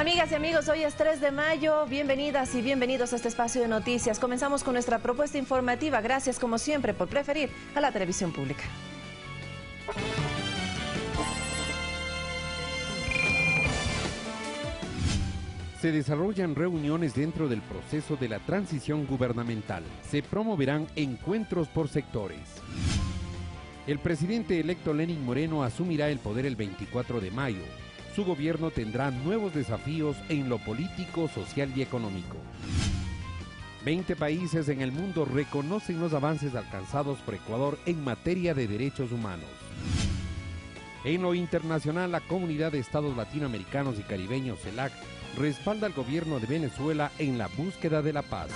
Amigas y amigos, hoy es 3 de mayo, bienvenidas y bienvenidos a este espacio de noticias. Comenzamos con nuestra propuesta informativa. Gracias como siempre por preferir a la televisión pública. Se desarrollan reuniones dentro del proceso de la transición gubernamental. Se promoverán encuentros por sectores. El presidente electo Lenín Moreno asumirá el poder el 24 de mayo. Su gobierno tendrá nuevos desafíos en lo político, social y económico. 20 países en el mundo reconocen los avances alcanzados por Ecuador en materia de derechos humanos. En lo internacional, la Comunidad de Estados Latinoamericanos y Caribeños, CELAC, respalda al gobierno de Venezuela en la búsqueda de la paz.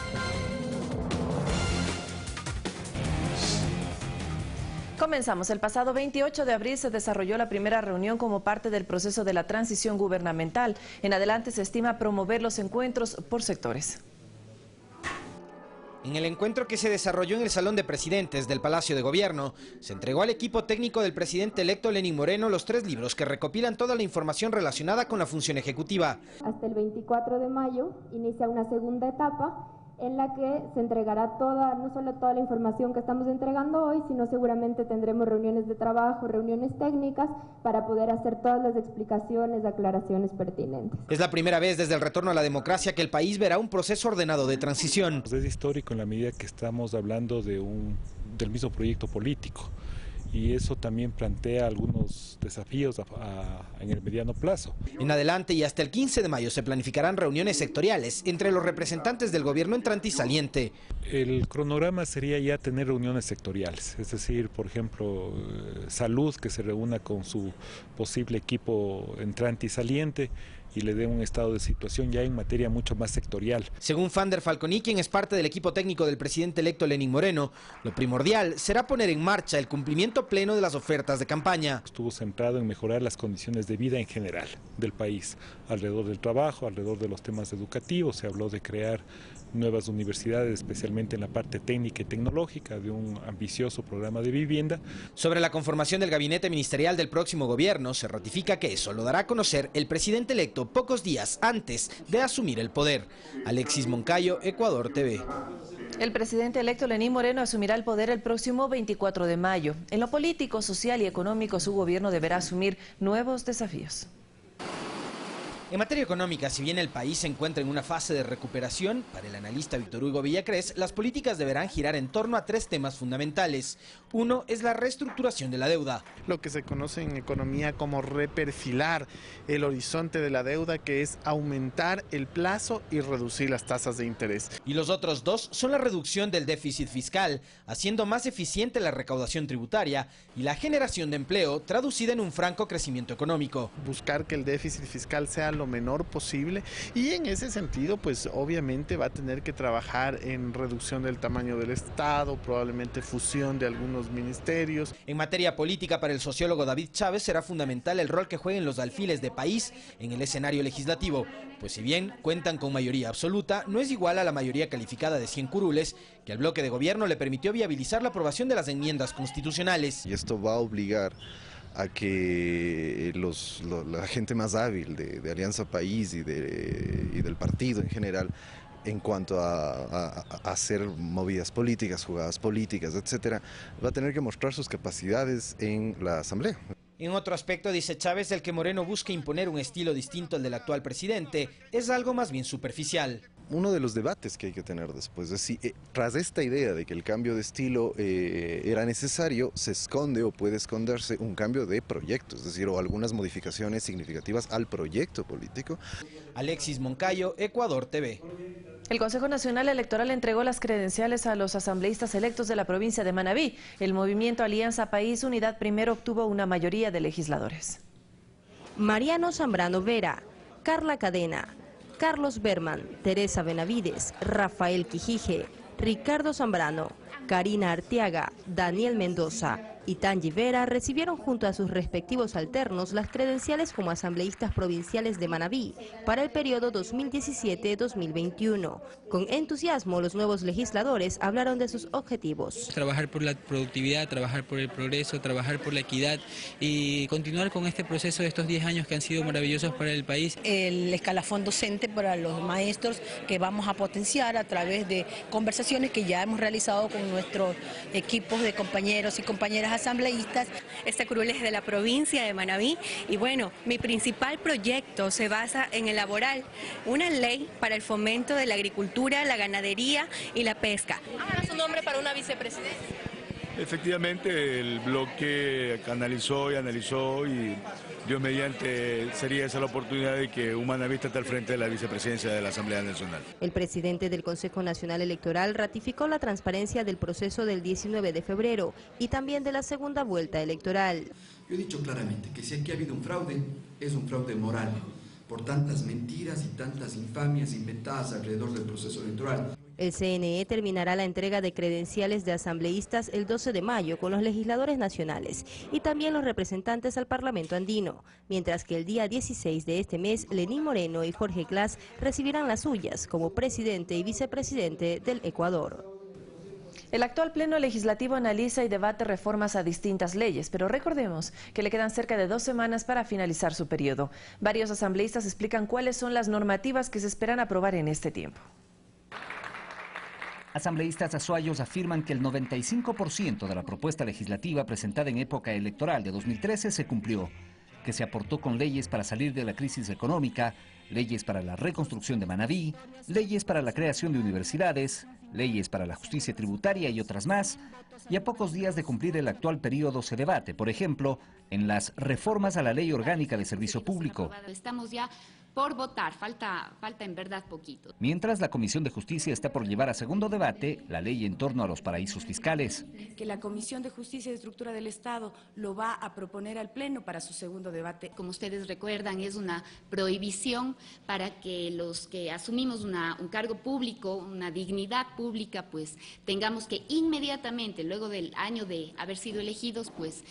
Comenzamos. El pasado 28 de abril se desarrolló la primera reunión como parte del proceso de la transición gubernamental. En adelante se estima promover los encuentros por sectores. En el encuentro que se desarrolló en el Salón de Presidentes del Palacio de Gobierno, se entregó al equipo técnico del presidente electo Lenín Moreno los 3 libros que recopilan toda la información relacionada con la función ejecutiva. Hasta el 24 de mayo inicia una segunda etapa en la que se entregará no solo toda la información que estamos entregando hoy, sino seguramente tendremos reuniones de trabajo, reuniones técnicas, para poder hacer todas las explicaciones, aclaraciones pertinentes. Es la primera vez desde el retorno a la democracia que el país verá un proceso ordenado de transición. Es histórico en la medida que estamos hablando del mismo proyecto político. Y eso también plantea algunos desafíos en el mediano plazo. En adelante y hasta el 15 de mayo se planificarán reuniones sectoriales entre los representantes del gobierno entrante y saliente. El cronograma sería ya tener reuniones sectoriales, es decir, por ejemplo, salud que se reúna con su posible equipo entrante y saliente y le dé un estado de situación ya en materia mucho más sectorial. Según Fander Falconi, quien es parte del equipo técnico del presidente electo Lenín Moreno, lo primordial será poner en marcha el cumplimiento pleno de las ofertas de campaña. Estuvo centrado en mejorar las condiciones de vida en general del país, alrededor del trabajo, alrededor de los temas educativos. Se habló de crear nuevas universidades, especialmente en la parte técnica y tecnológica, de un ambicioso programa de vivienda. Sobre la conformación del gabinete ministerial del próximo gobierno, se ratifica que eso lo dará a conocer el presidente electo pocos días antes de asumir el poder. Alexis Moncayo, Ecuador TV. El presidente electo Lenín Moreno asumirá el poder el próximo 24 de mayo. En lo político, social y económico, su gobierno deberá asumir nuevos desafíos. En materia económica, si bien el país se encuentra en una fase de recuperación, para el analista Víctor Hugo Villacrés, las políticas deberán girar en torno a 3 temas fundamentales. Uno es la reestructuración de la deuda. Lo que se conoce en economía como reperfilar el horizonte de la deuda, que es aumentar el plazo y reducir las tasas de interés. Y los otros 2 son la reducción del déficit fiscal, haciendo más eficiente la recaudación tributaria y la generación de empleo, traducida en un franco crecimiento económico. Buscar que el déficit fiscal sea lo menor posible, y en ese sentido pues obviamente va a tener que trabajar en reducción del tamaño del Estado, probablemente fusión de algunos ministerios. En materia política, para el sociólogo David Chávez será fundamental el rol que jueguen los alfiles de país en el escenario legislativo, pues si bien cuentan con mayoría absoluta, no es igual a la mayoría calificada de 100 curules que al bloque de gobierno le permitió viabilizar la aprobación de las enmiendas constitucionales. Y esto va a obligar a que la gente más hábil de Alianza País y del partido en general, en cuanto a hacer movidas políticas, jugadas políticas, etcétera, va a tener que mostrar sus capacidades en la Asamblea. En otro aspecto, dice Chávez, el que Moreno busque imponer un estilo distinto al del actual presidente es algo más bien superficial. Uno de los debates que hay que tener después es si tras esta idea de que el cambio de estilo era necesario, se esconde o puede esconderse un cambio de proyecto, es decir, o algunas modificaciones significativas al proyecto político. Alexis Moncayo, Ecuador TV. El Consejo Nacional Electoral entregó las credenciales a los asambleístas electos de la provincia de Manabí. El movimiento Alianza País Unidad Primero obtuvo una mayoría de legisladores. Mariano Zambrano Vera, Carla Cadena, Carlos Berman, Teresa Benavides, Rafael Quijije, Ricardo Zambrano, Karina Arteaga, Daniel Mendoza, y Tangi Vera recibieron junto a sus respectivos alternos las credenciales como asambleístas provinciales de Manabí para el periodo 2017-2021. Con entusiasmo, los nuevos legisladores hablaron de sus objetivos. Trabajar por la productividad, trabajar por el progreso, trabajar por la equidad y continuar con este proceso de estos 10 años que han sido maravillosos para el país. El escalafón docente para los maestros que vamos a potenciar a través de conversaciones que ya hemos realizado con nuestros equipos de compañeros y compañeras asambleístas. Esta curul es de la provincia de Manabí y bueno, mi principal proyecto se basa en elaborar una ley para el fomento de la agricultura, la ganadería y la pesca. Ahora su nombre para una vicepresidencia. Efectivamente, el bloque analizó y Dios mediante sería esa la oportunidad de que un manabista esté al frente de la vicepresidencia de la Asamblea Nacional. El presidente del Consejo Nacional Electoral ratificó la transparencia del proceso del 19 de febrero y también de la segunda vuelta electoral. Yo he dicho claramente que si aquí ha habido un fraude, es un fraude moral, por tantas mentiras y tantas infamias inventadas alrededor del proceso electoral. El CNE terminará la entrega de credenciales de asambleístas el 12 de mayo con los legisladores nacionales y también los representantes al Parlamento andino, mientras que el día 16 de este mes, Lenín Moreno y Jorge Glass recibirán las suyas como presidente y vicepresidente del Ecuador. El actual Pleno Legislativo analiza y debate reformas a distintas leyes, pero recordemos que le quedan cerca de 2 semanas para finalizar su periodo. Varios asambleístas explican cuáles son las normativas que se esperan aprobar en este tiempo. Asambleístas azuayos afirman que el 95% de la propuesta legislativa presentada en época electoral de 2013 se cumplió, que se aportó con leyes para salir de la crisis económica, leyes para la reconstrucción de Manabí, leyes para la creación de universidades, leyes para la justicia tributaria y otras más, y a pocos días de cumplir el actual periodo se debate, por ejemplo, en las reformas a la Ley Orgánica de Servicio Público. Estamos ya por votar, falta en verdad poquito. Mientras la Comisión de Justicia está por llevar a segundo debate la ley en torno a los paraísos fiscales. Que la Comisión de Justicia y Estructura del Estado lo va a proponer al Pleno para su segundo debate. Como ustedes recuerdan, es una prohibición para que los que asumimos un cargo público, una dignidad pública, pues tengamos que inmediatamente, luego del año de haber sido elegidos, pues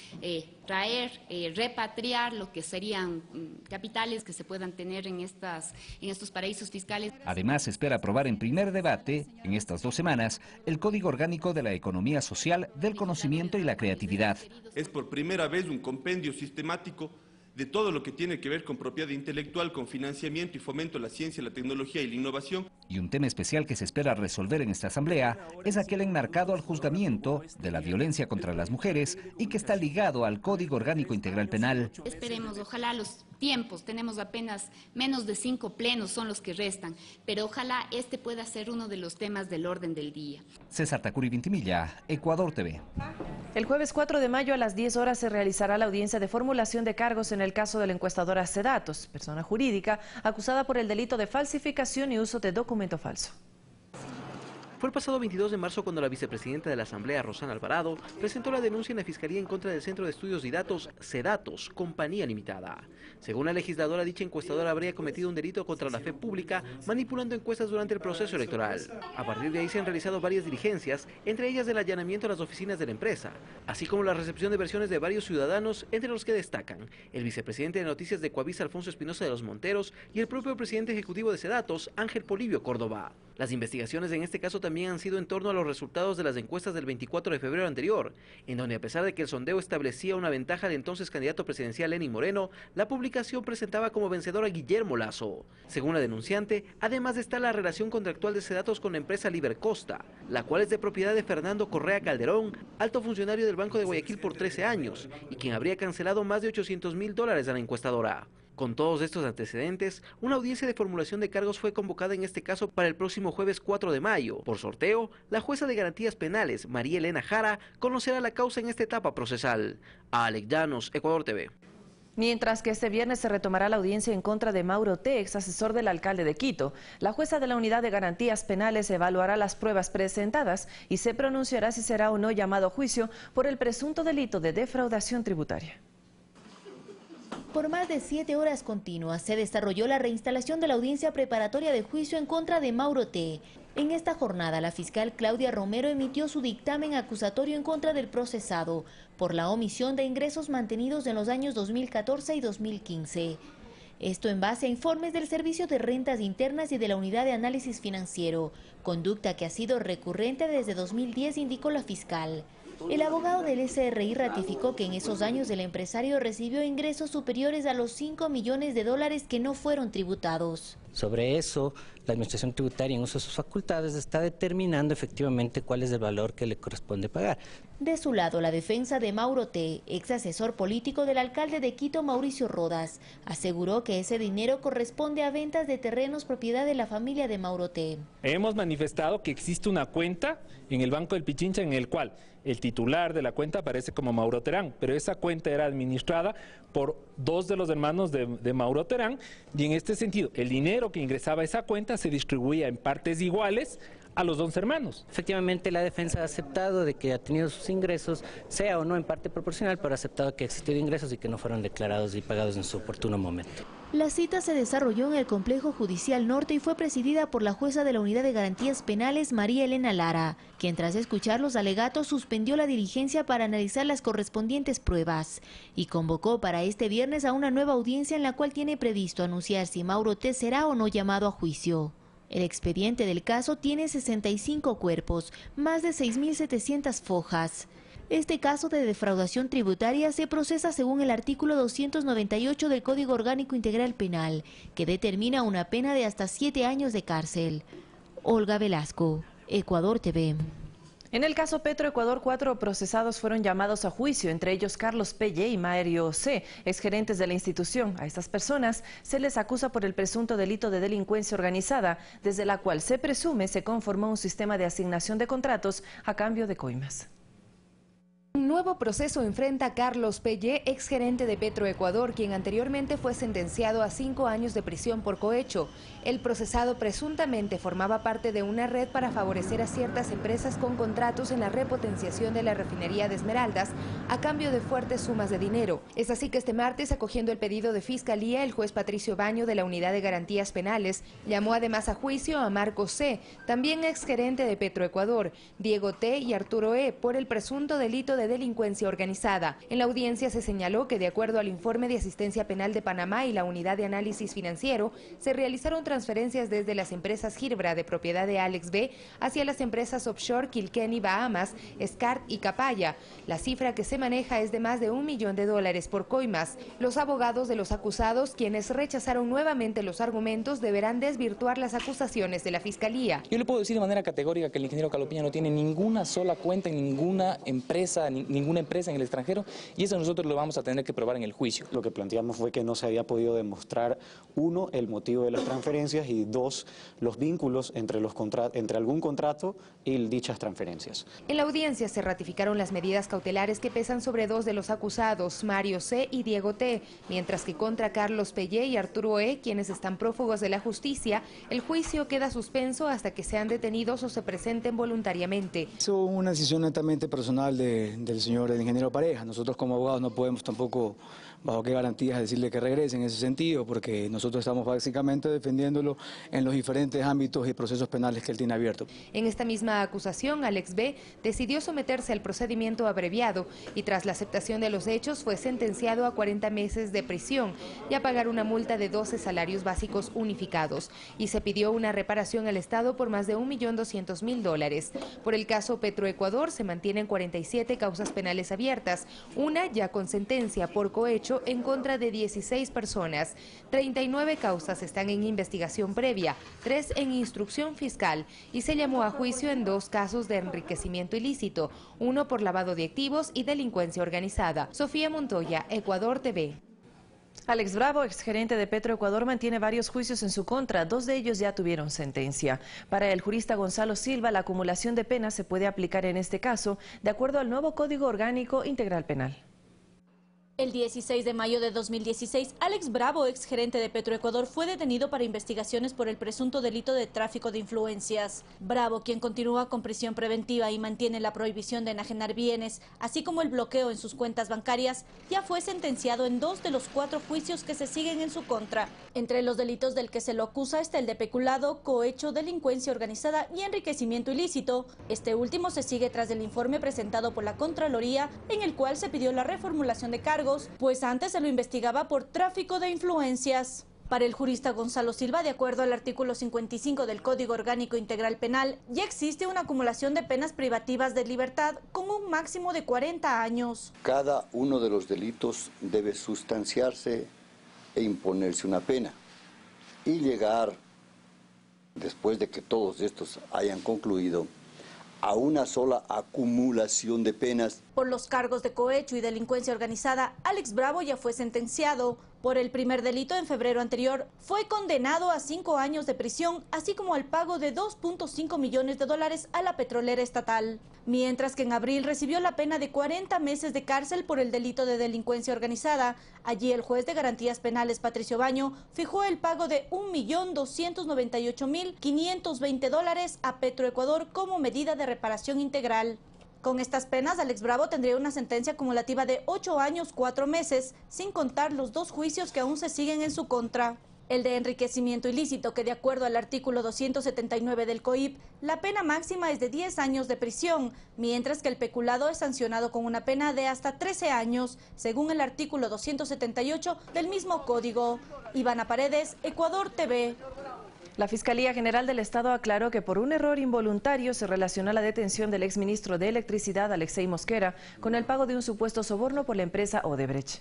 traer, repatriar lo que serían capitales que se puedan tener en estos paraísos fiscales. Además, se espera aprobar en primer debate, en estas 2 semanas, el Código Orgánico de la Economía Social, del Conocimiento y la Creatividad. Es por primera vez un compendio sistemático de todo lo que tiene que ver con propiedad intelectual, con financiamiento y fomento a la ciencia, la tecnología y la innovación. Y un tema especial que se espera resolver en esta asamblea es aquel enmarcado al juzgamiento de la violencia contra las mujeres y que está ligado al Código Orgánico Integral Penal. Esperemos, ojalá los tiempos, tenemos apenas menos de 5 plenos son los que restan, pero ojalá este pueda ser uno de los temas del orden del día. César Tacuri Vintimilla, Ecuador TV. El jueves 4 de mayo a las 10 horas se realizará la audiencia de formulación de cargos en el caso de la encuestadora Sedatos, persona jurídica acusada por el delito de falsificación y uso de documento falso. Fue el pasado 22 de marzo cuando la vicepresidenta de la Asamblea, Rosana Alvarado, presentó la denuncia en la Fiscalía en contra del Centro de Estudios y Datos Sedatos, Compañía Limitada. Según la legisladora, dicha encuestadora habría cometido un delito contra la fe pública manipulando encuestas durante el proceso electoral. A partir de ahí se han realizado varias diligencias, entre ellas el allanamiento a las oficinas de la empresa, así como la recepción de versiones de varios ciudadanos, entre los que destacan el vicepresidente de Noticias de Coavisa, Alfonso Espinosa de los Monteros, y el propio presidente ejecutivo de Sedatos, Ángel Polibio Córdoba. Las investigaciones en este caso también han sido en torno a los resultados de las encuestas del 24 de febrero anterior, en donde a pesar de que el sondeo establecía una ventaja del entonces candidato presidencial Lenín Moreno, la publicación presentaba como vencedor a Guillermo Lasso. Según la denunciante, además está la relación contractual de Sedatos con la empresa Libercosta, la cual es de propiedad de Fernando Correa Calderón, alto funcionario del Banco de Guayaquil por 13 años, y quien habría cancelado más de $800.000 a la encuestadora. Con todos estos antecedentes, una audiencia de formulación de cargos fue convocada en este caso para el próximo jueves 4 de mayo. Por sorteo, la jueza de garantías penales, María Elena Jara, conocerá la causa en esta etapa procesal. Alex Llanos, Ecuador TV. Mientras que este viernes se retomará la audiencia en contra de Mauro T., ex asesor del alcalde de Quito, la jueza de la Unidad de Garantías Penales evaluará las pruebas presentadas y se pronunciará si será o no llamado a juicio por el presunto delito de defraudación tributaria. Por más de 7 horas continuas se desarrolló la reinstalación de la audiencia preparatoria de juicio en contra de Mauro T., En esta jornada, la fiscal Claudia Romero emitió su dictamen acusatorio en contra del procesado por la omisión de ingresos mantenidos en los años 2014 y 2015. Esto en base a informes del Servicio de Rentas Internas y de la Unidad de Análisis Financiero, conducta que ha sido recurrente desde 2010, indicó la fiscal. El abogado del SRI ratificó que en esos años el empresario recibió ingresos superiores a los 5 millones de dólares que no fueron tributados. Sobre eso, la Administración Tributaria en uso de sus facultades está determinando efectivamente cuál es el valor que le corresponde pagar. De su lado, la defensa de Mauro T., ex asesor político del alcalde de Quito, Mauricio Rodas, aseguró que ese dinero corresponde a ventas de terrenos propiedad de la familia de Mauro T. Hemos manifestado que existe una cuenta en el Banco del Pichincha en el cual el titular de la cuenta aparece como Mauro Terán, pero esa cuenta era administrada por dos de los hermanos de Mauro Terán, y en este sentido el dinero que ingresaba a esa cuenta se distribuía en partes iguales a los 11 hermanos. Efectivamente, la defensa ha aceptado de que ha tenido sus ingresos, sea o no en parte proporcional, pero ha aceptado que ha existido ingresos y que no fueron declarados y pagados en su oportuno momento. La cita se desarrolló en el Complejo Judicial Norte y fue presidida por la jueza de la Unidad de Garantías Penales, María Elena Lara, quien tras escuchar los alegatos suspendió la diligencia para analizar las correspondientes pruebas y convocó para este viernes a una nueva audiencia en la cual tiene previsto anunciar si Mauro T. será o no llamado a juicio. El expediente del caso tiene 65 cuerpos, más de 6.700 fojas. Este caso de defraudación tributaria se procesa según el artículo 298 del Código Orgánico Integral Penal, que determina una pena de hasta 7 años de cárcel. Olga Velasco, Ecuador TV. En el caso Petroecuador, 4 procesados fueron llamados a juicio, entre ellos Carlos Pelle y Mario C., exgerentes de la institución. A estas personas se les acusa por el presunto delito de delincuencia organizada, desde la cual se presume se conformó un sistema de asignación de contratos a cambio de coimas. Un nuevo proceso enfrenta a Carlos Pelle, exgerente de Petroecuador, quien anteriormente fue sentenciado a 5 años de prisión por cohecho. El procesado presuntamente formaba parte de una red para favorecer a ciertas empresas con contratos en la repotenciación de la refinería de Esmeraldas a cambio de fuertes sumas de dinero. Es así que este martes, acogiendo el pedido de Fiscalía, el juez Patricio Baño de la Unidad de Garantías Penales llamó además a juicio a Marco C., también exgerente de Petroecuador, Diego T. y Arturo E. por el presunto delito de delincuencia organizada. En la audiencia se señaló que de acuerdo al informe de asistencia penal de Panamá y la Unidad de Análisis Financiero, se realizaron transferencias desde las empresas Girbra de propiedad de Alex B. hacia las empresas offshore Kilkenny Bahamas, SCART y Capaya. La cifra que se maneja es de más de $1 millón por coimas. Los abogados de los acusados, quienes rechazaron nuevamente los argumentos, deberán desvirtuar las acusaciones de la Fiscalía. Yo le puedo decir de manera categórica que el ingeniero Calopiña no tiene ninguna sola cuenta en ninguna empresa en el extranjero, y eso nosotros lo vamos a tener que probar en el juicio. Lo que planteamos fue que no se había podido demostrar, 1, el motivo de las transferencias, y 2, los vínculos entre algún contrato y dichas transferencias. En la audiencia se ratificaron las medidas cautelares que pesan sobre 2 de los acusados, Mario C. y Diego T., mientras que contra Carlos Pelle y Arturo E., quienes están prófugos de la justicia, el juicio queda suspenso hasta que sean detenidos o se presenten voluntariamente. Es una decisión netamente personal del señor, el ingeniero Pareja. Nosotros como abogados no podemos tampoco, bajo qué garantías, decirle que regrese en ese sentido, porque nosotros estamos básicamente defendiéndolo en los diferentes ámbitos y procesos penales que él tiene abiertos. En esta misma acusación, Alex B. decidió someterse al procedimiento abreviado y tras la aceptación de los hechos fue sentenciado a 40 meses de prisión y a pagar una multa de 12 salarios básicos unificados, y se pidió una reparación al Estado por más de $1.200.000. Por el caso Petroecuador se mantienen 47 causas penales abiertas, una ya con sentencia por cohecho en contra de 16 personas. 39 causas están en investigación previa, 3 en instrucción fiscal, y se llamó a juicio en 2 casos de enriquecimiento ilícito, uno por lavado de activos y delincuencia organizada. Sofía Montoya, Ecuador TV. Alex Bravo, exgerente de Petroecuador, mantiene varios juicios en su contra. 2 de ellos ya tuvieron sentencia. Para el jurista Gonzalo Silva, la acumulación de penas se puede aplicar en este caso de acuerdo al nuevo Código Orgánico Integral Penal. El 16 de mayo de 2016, Alex Bravo, exgerente de Petroecuador, fue detenido para investigaciones por el presunto delito de tráfico de influencias. Bravo, quien continúa con prisión preventiva y mantiene la prohibición de enajenar bienes, así como el bloqueo en sus cuentas bancarias, ya fue sentenciado en 2 de los 4 juicios que se siguen en su contra. Entre los delitos del que se lo acusa está el de peculado, cohecho, delincuencia organizada y enriquecimiento ilícito. Este último se sigue tras el informe presentado por la Contraloría, en el cual se pidió la reformulación de cargos, pues antes se lo investigaba por tráfico de influencias. Para el jurista Gonzalo Silva, de acuerdo al artículo 55 del Código Orgánico Integral Penal, ya existe una acumulación de penas privativas de libertad con un máximo de 40 años. Cada uno de los delitos debe sustanciarse e imponerse una pena y llegar, después de que todos estos hayan concluido, a una sola acumulación de penas. Por los cargos de cohecho y delincuencia organizada, Alex Bravo ya fue sentenciado. Por el primer delito en febrero anterior, fue condenado a 5 años de prisión, así como al pago de $2.5 millones a la petrolera estatal. Mientras que en abril recibió la pena de 40 meses de cárcel por el delito de delincuencia organizada. Allí el juez de garantías penales, Patricio Baño, fijó el pago de $1.298.520 a Petroecuador como medida de reparación integral. Con estas penas, Alex Bravo tendría una sentencia acumulativa de 8 años, 4 meses, sin contar los 2 juicios que aún se siguen en su contra. El de enriquecimiento ilícito, que de acuerdo al artículo 279 del COIP, la pena máxima es de 10 años de prisión, mientras que el peculado es sancionado con una pena de hasta 13 años, según el artículo 278 del mismo código. Ivana Paredes, Ecuador TV. La Fiscalía General del Estado aclaró que por un error involuntario se relacionó la detención del exministro de Electricidad, Alexei Mosquera, con el pago de un supuesto soborno por la empresa Odebrecht.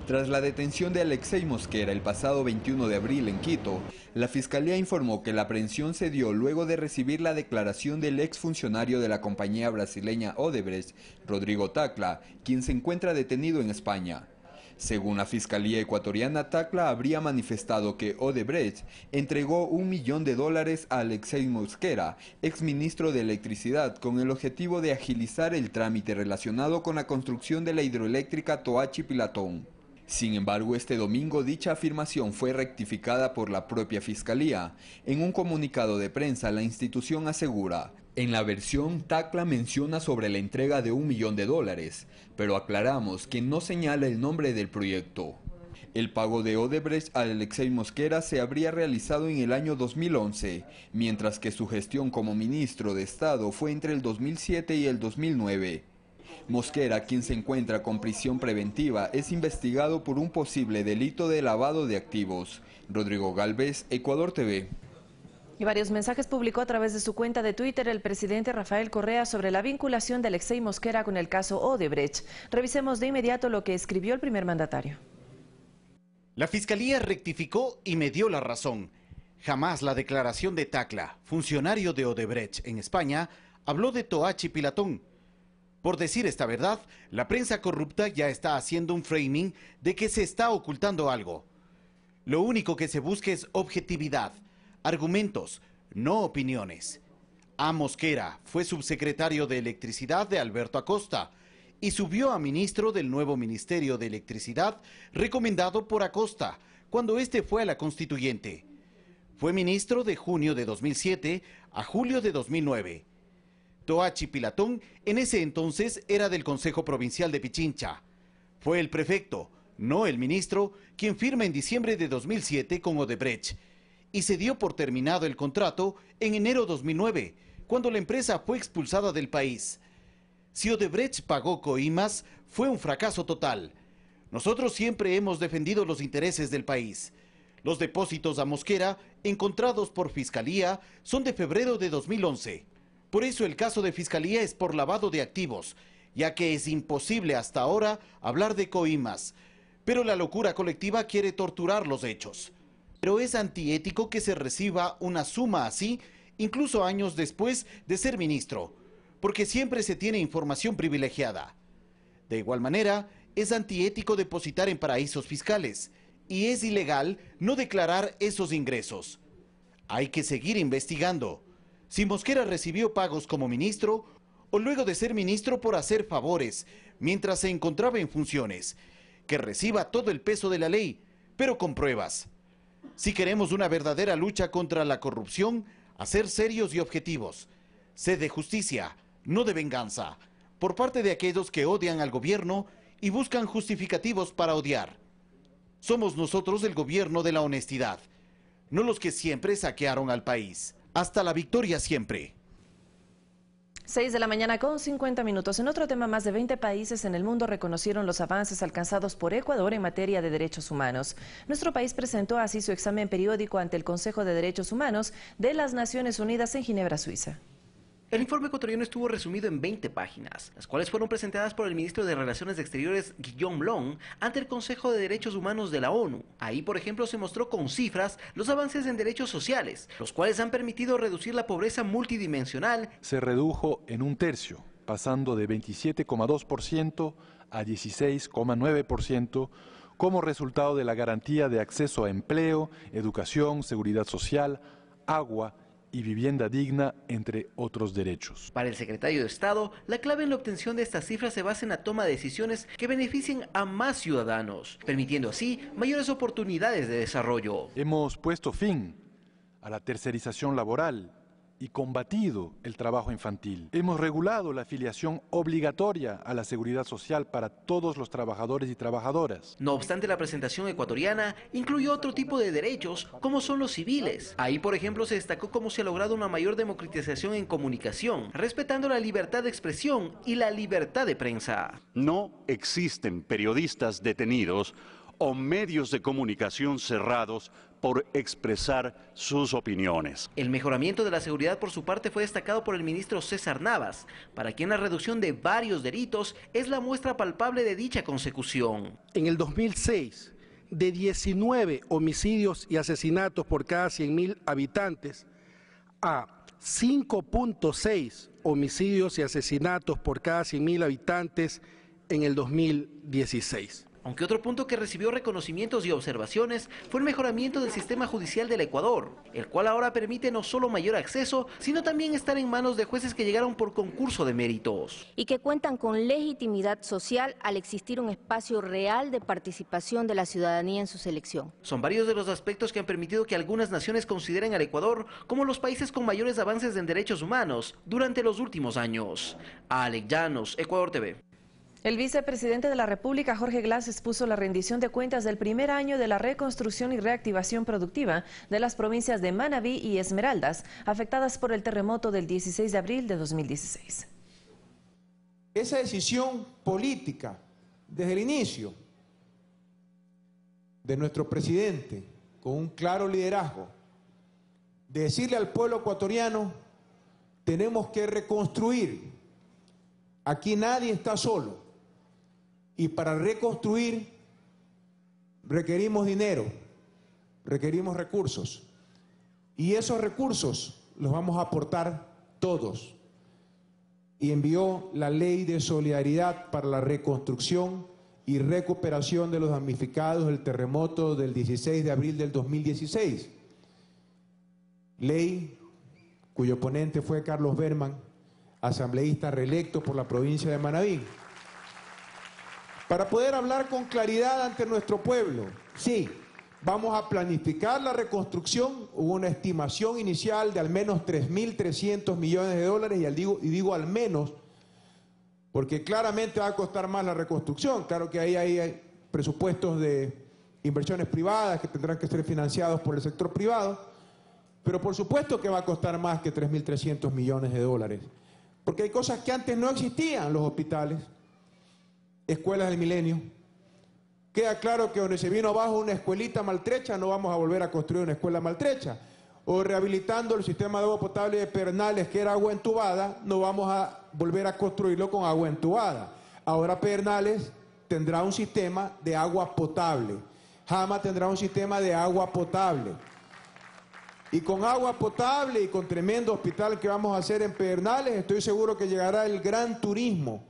Tras la detención de Alexei Mosquera el pasado 21 de abril en Quito, la Fiscalía informó que la aprehensión se dio luego de recibir la declaración del exfuncionario de la compañía brasileña Odebrecht, Rodrigo Tacla, quien se encuentra detenido en España. Según la Fiscalía ecuatoriana, Tacla habría manifestado que Odebrecht entregó $1 millón a Alexei Mosquera, exministro de Electricidad, con el objetivo de agilizar el trámite relacionado con la construcción de la hidroeléctrica Toachi-Pilatón. Sin embargo, este domingo dicha afirmación fue rectificada por la propia Fiscalía. En un comunicado de prensa, la institución asegura: en la versión, Tacla menciona sobre la entrega de $1 millón, pero aclaramos que no señala el nombre del proyecto. El pago de Odebrecht a Alexei Mosquera se habría realizado en el año 2011, mientras que su gestión como ministro de Estado fue entre el 2007 y el 2009. Mosquera, quien se encuentra con prisión preventiva, es investigado por un posible delito de lavado de activos. Rodrigo Galvez, Ecuador TV. Y varios mensajes publicó a través de su cuenta de Twitter el presidente Rafael Correa sobre la vinculación de Alexei Mosquera con el caso Odebrecht. Revisemos de inmediato lo que escribió el primer mandatario. La Fiscalía rectificó y me dio la razón. Jamás la declaración de Tacla, funcionario de Odebrecht en España, habló de Toachi-Pilatón. Por decir esta verdad, la prensa corrupta ya está haciendo un framing de que se está ocultando algo. Lo único que se busca es objetividad, argumentos, no opiniones. A. Mosquera fue subsecretario de Electricidad de Alberto Acosta y subió a ministro del nuevo Ministerio de Electricidad recomendado por Acosta cuando este fue a la Constituyente. Fue ministro de junio de 2007 a julio de 2009. Toachi-Pilatón en ese entonces era del Consejo Provincial de Pichincha. Fue el prefecto, no el ministro, quien firma en diciembre de 2007 con Odebrecht y se dio por terminado el contrato en enero 2009, cuando la empresa fue expulsada del país. Si Odebrecht pagó coimas, fue un fracaso total. Nosotros siempre hemos defendido los intereses del país. Los depósitos a Mosquera, encontrados por Fiscalía, son de febrero de 2011. Por eso el caso de Fiscalía es por lavado de activos, ya que es imposible hasta ahora hablar de coimas. Pero la locura colectiva quiere torturar los hechos. Pero es antiético que se reciba una suma así, incluso años después de ser ministro, porque siempre se tiene información privilegiada. De igual manera, es antiético depositar en paraísos fiscales, y es ilegal no declarar esos ingresos. Hay que seguir investigando. Si Mosquera recibió pagos como ministro o luego de ser ministro por hacer favores, mientras se encontraba en funciones, que reciba todo el peso de la ley, pero con pruebas. Si queremos una verdadera lucha contra la corrupción, a ser serios y objetivos. Sed de justicia, no de venganza, por parte de aquellos que odian al gobierno y buscan justificativos para odiar. Somos nosotros el gobierno de la honestidad, no los que siempre saquearon al país. Hasta la victoria siempre. 6 de la mañana con 50 minutos. En otro tema, más de 20 países en el mundo reconocieron los avances alcanzados por Ecuador en materia de derechos humanos. Nuestro país presentó así su examen periódico ante el Consejo de Derechos Humanos de las Naciones Unidas en Ginebra, Suiza. El informe ecuatoriano estuvo resumido en 20 páginas, las cuales fueron presentadas por el ministro de Relaciones Exteriores, Guillaume Long, ante el Consejo de Derechos Humanos de la ONU. Ahí, por ejemplo, se mostró con cifras los avances en derechos sociales, los cuales han permitido reducir la pobreza multidimensional. Se redujo en un tercio, pasando de 27,2% a 16,9%, como resultado de la garantía de acceso a empleo, educación, seguridad social, agua y vivienda digna, entre otros derechos. Para el secretario de Estado, la clave en la obtención de estas cifras se basa en la toma de decisiones que beneficien a más ciudadanos, permitiendo así mayores oportunidades de desarrollo. Hemos puesto fin a la tercerización laboral y combatido el trabajo infantil. Hemos regulado la afiliación obligatoria a la seguridad social para todos los trabajadores y trabajadoras. No obstante, la presentación ecuatoriana incluyó otro tipo de derechos, como son los civiles. Ahí, por ejemplo, se destacó cómo se ha logrado una mayor democratización en comunicación, respetando la libertad de expresión y la libertad de prensa. No existen periodistas detenidos o medios de comunicación cerrados por expresar sus opiniones. El mejoramiento de la seguridad, por su parte, fue destacado por el ministro César Navas, para quien la reducción de varios delitos es la muestra palpable de dicha consecución. En el 2006, de 19 homicidios y asesinatos por cada 100.000 habitantes a 5.6 homicidios y asesinatos por cada 100.000 habitantes en el 2016. Aunque otro punto que recibió reconocimientos y observaciones fue el mejoramiento del sistema judicial del Ecuador, el cual ahora permite no solo mayor acceso, sino también estar en manos de jueces que llegaron por concurso de méritos. Y que cuentan con legitimidad social al existir un espacio real de participación de la ciudadanía en su selección. Son varios de los aspectos que han permitido que algunas naciones consideren al Ecuador como los países con mayores avances en derechos humanos durante los últimos años. Alex Llanos, Ecuador TV. El vicepresidente de la República, Jorge Glass, expuso la rendición de cuentas del primer año de la reconstrucción y reactivación productiva de las provincias de Manabí y Esmeraldas, afectadas por el terremoto del 16 de abril de 2016. Esa decisión política, desde el inicio, de nuestro presidente, con un claro liderazgo, de decirle al pueblo ecuatoriano, tenemos que reconstruir. Aquí nadie está solo. Y para reconstruir requerimos dinero, requerimos recursos. Y esos recursos los vamos a aportar todos. Y envió la Ley de Solidaridad para la reconstrucción y recuperación de los damnificados del terremoto del 16 de abril del 2016. Ley cuyo ponente fue Carlos Berman, asambleísta reelecto por la provincia de Manabí. Para poder hablar con claridad ante nuestro pueblo, sí, vamos a planificar la reconstrucción. Hubo una estimación inicial de al menos 3.300 millones de dólares, y digo al menos, porque claramente va a costar más la reconstrucción. Claro que ahí hay presupuestos de inversiones privadas que tendrán que ser financiados por el sector privado, pero por supuesto que va a costar más que 3.300 millones de dólares. Porque hay cosas que antes no existían, los hospitales, escuelas del milenio. Queda claro que donde se vino abajo una escuelita maltrecha, no vamos a volver a construir una escuela maltrecha. O rehabilitando el sistema de agua potable de Pedernales, que era agua entubada, no vamos a volver a construirlo con agua entubada. Ahora Pedernales tendrá un sistema de agua potable. Jama tendrá un sistema de agua potable. Y con agua potable y con tremendo hospital que vamos a hacer en Pedernales, estoy seguro que llegará el gran turismo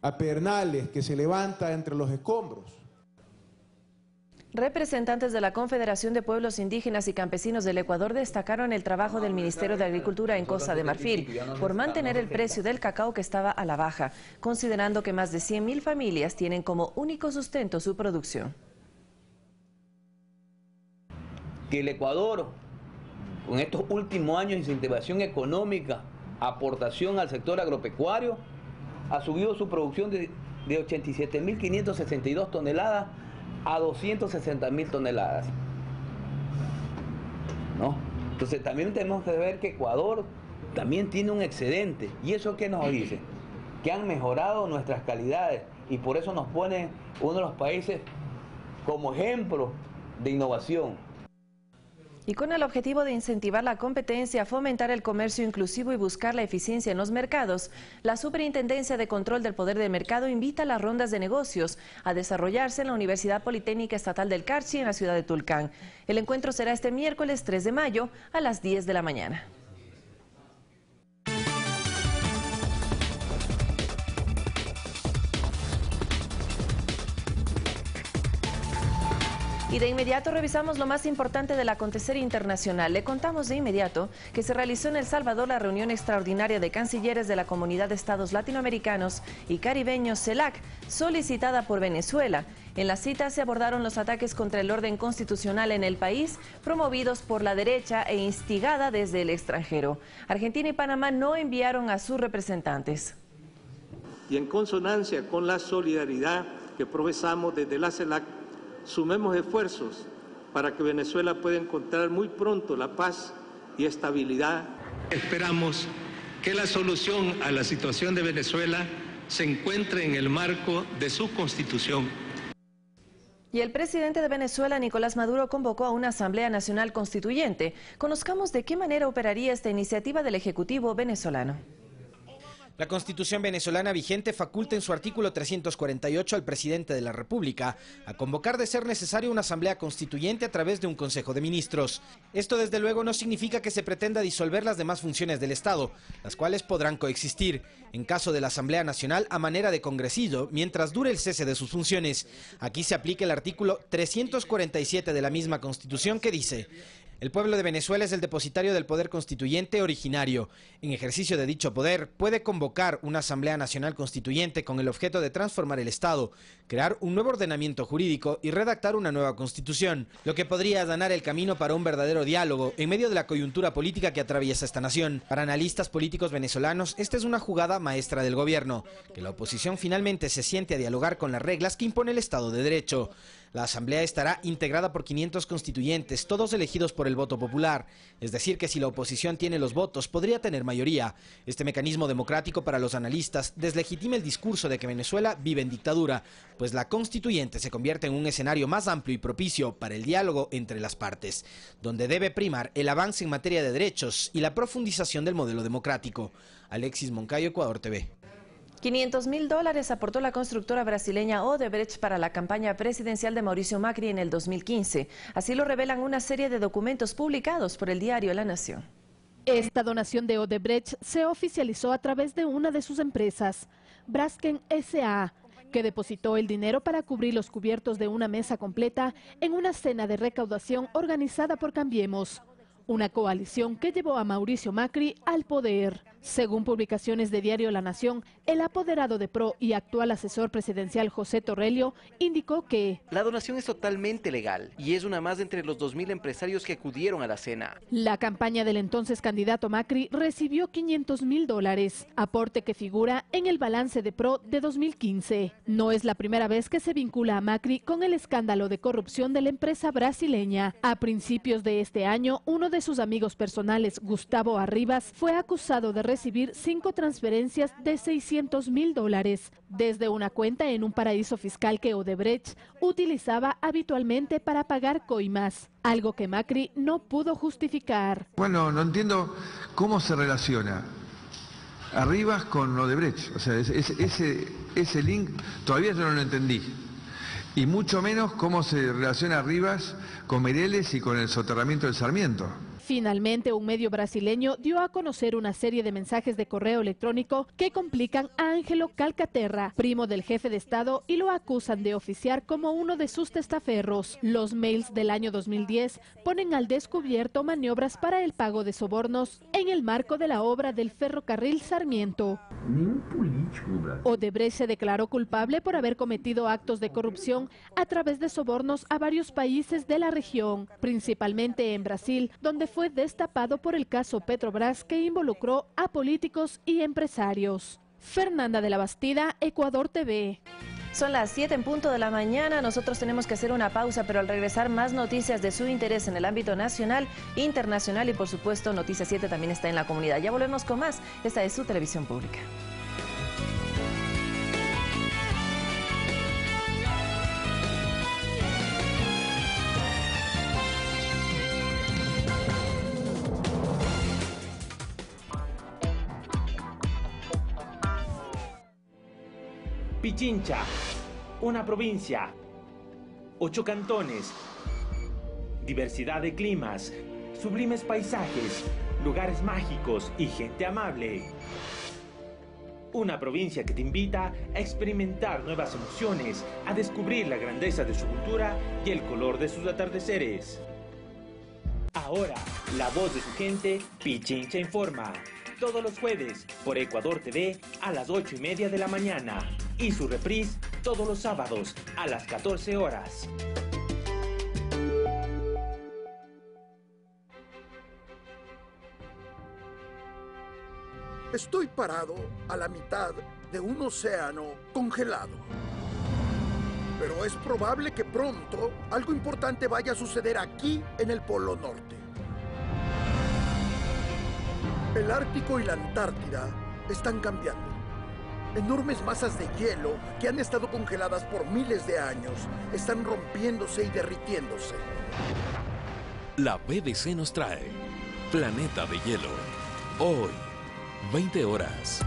a Pedernales, que se levanta entre los escombros. Representantes de la Confederación de Pueblos Indígenas y Campesinos del Ecuador destacaron el trabajo del Ministerio de Agricultura en Costa de Marfil por mantener el precio del cacao que estaba a la baja, considerando que más de 100.000 familias tienen como único sustento su producción. Que el Ecuador, con estos últimos años de incentivación económica, aportación al sector agropecuario, ha subido su producción de 87.562 toneladas a 260.000 toneladas. ¿No? Entonces también tenemos que ver que Ecuador también tiene un excedente. ¿Y eso qué nos dice? Que han mejorado nuestras calidades y por eso nos pone uno de los países como ejemplo de innovación. Y con el objetivo de incentivar la competencia, fomentar el comercio inclusivo y buscar la eficiencia en los mercados, la Superintendencia de Control del Poder de Mercado invita a las rondas de negocios a desarrollarse en la Universidad Politécnica Estatal del Carchi en la ciudad de Tulcán. El encuentro será este miércoles 3 de mayo a las 10 de la mañana. Y de inmediato revisamos lo más importante del acontecer internacional. Le contamos de inmediato que se realizó en El Salvador la reunión extraordinaria de cancilleres de la Comunidad de Estados Latinoamericanos y Caribeños CELAC, solicitada por Venezuela. En la cita se abordaron los ataques contra el orden constitucional en el país, promovidos por la derecha e instigada desde el extranjero. Argentina y Panamá no enviaron a sus representantes. Y en consonancia con la solidaridad que profesamos desde la CELAC, sumemos esfuerzos para que Venezuela pueda encontrar muy pronto la paz y estabilidad. Esperamos que la solución a la situación de Venezuela se encuentre en el marco de su Constitución. Y el presidente de Venezuela, Nicolás Maduro, convocó a una Asamblea Nacional Constituyente. Conozcamos de qué manera operaría esta iniciativa del Ejecutivo venezolano. La Constitución venezolana vigente faculta en su artículo 348 al presidente de la República a convocar de ser necesario una asamblea constituyente a través de un Consejo de Ministros. Esto desde luego no significa que se pretenda disolver las demás funciones del Estado, las cuales podrán coexistir, en caso de la Asamblea Nacional a manera de congresillo, mientras dure el cese de sus funciones. Aquí se aplica el artículo 347 de la misma Constitución que dice: el pueblo de Venezuela es el depositario del poder constituyente originario. En ejercicio de dicho poder, puede convocar una Asamblea Nacional Constituyente con el objeto de transformar el Estado, crear un nuevo ordenamiento jurídico y redactar una nueva Constitución, lo que podría allanar el camino para un verdadero diálogo en medio de la coyuntura política que atraviesa esta nación. Para analistas políticos venezolanos, esta es una jugada maestra del gobierno, que la oposición finalmente se siente a dialogar con las reglas que impone el Estado de Derecho. La asamblea estará integrada por 500 constituyentes, todos elegidos por el voto popular. Es decir, que si la oposición tiene los votos, podría tener mayoría. Este mecanismo democrático, para los analistas, deslegitima el discurso de que Venezuela vive en dictadura, pues la constituyente se convierte en un escenario más amplio y propicio para el diálogo entre las partes, donde debe primar el avance en materia de derechos y la profundización del modelo democrático. Alexis Moncayo, Ecuador TV. $500.000 aportó la constructora brasileña Odebrecht para la campaña presidencial de Mauricio Macri en el 2015. Así lo revelan una serie de documentos publicados por el diario La Nación. Esta donación de Odebrecht se oficializó a través de una de sus empresas, Braskem S.A., que depositó el dinero para cubrir los cubiertos de una mesa completa en una cena de recaudación organizada por Cambiemos, una coalición que llevó a Mauricio Macri al poder. Según publicaciones de diario La Nación, el apoderado de PRO y actual asesor presidencial José Torrelio indicó que la donación es totalmente legal y es una más de entre los 2.000 empresarios que acudieron a la cena. La campaña del entonces candidato Macri recibió $500.000, aporte que figura en el balance de PRO de 2015. No es la primera vez que se vincula a Macri con el escándalo de corrupción de la empresa brasileña. A principios de este año, uno de sus amigos personales, Gustavo Arribas, fue acusado de recibir 5 transferencias de $600.000 desde una cuenta en un paraíso fiscal que Odebrecht utilizaba habitualmente para pagar coimas, algo que Macri no pudo justificar. Bueno, no entiendo cómo se relaciona Arribas con Odebrecht, o sea, ese link todavía yo no lo entendí. Y mucho menos cómo se relaciona Arribas con Meireles y con el soterramiento del Sarmiento. Finalmente, un medio brasileño dio a conocer una serie de mensajes de correo electrónico que complican a Ángelo Calcaterra, primo del jefe de Estado, y lo acusan de oficiar como uno de sus testaferros. Los mails del año 2010 ponen al descubierto maniobras para el pago de sobornos en el marco de la obra del ferrocarril Sarmiento. Odebrecht se declaró culpable por haber cometido actos de corrupción a través de sobornos a varios países de la región, principalmente en Brasil, donde fue destapado por el caso Petrobras, que involucró a políticos y empresarios. Fernanda de la Bastida, Ecuador TV. Son las 7 en punto de la mañana, nosotros tenemos que hacer una pausa, pero al regresar más noticias de su interés en el ámbito nacional, internacional y por supuesto Noticias 7 también está en la comunidad. Ya volvemos con más, esta es su televisión pública. Pichincha, una provincia, 8 cantones, diversidad de climas, sublimes paisajes, lugares mágicos y gente amable. Una provincia que te invita a experimentar nuevas emociones, a descubrir la grandeza de su cultura y el color de sus atardeceres. Ahora, la voz de su gente, Pichincha Informa. Todos los jueves por Ecuador TV a las 8:30 de la mañana. Y su reprise todos los sábados a las 14 horas. Estoy parado a la mitad de un océano congelado. Pero es probable que pronto algo importante vaya a suceder aquí en el Polo Norte. El Ártico y la Antártida están cambiando. Enormes masas de hielo que han estado congeladas por miles de años están rompiéndose y derritiéndose. La BBC nos trae Planeta de Hielo. Hoy, 20 horas.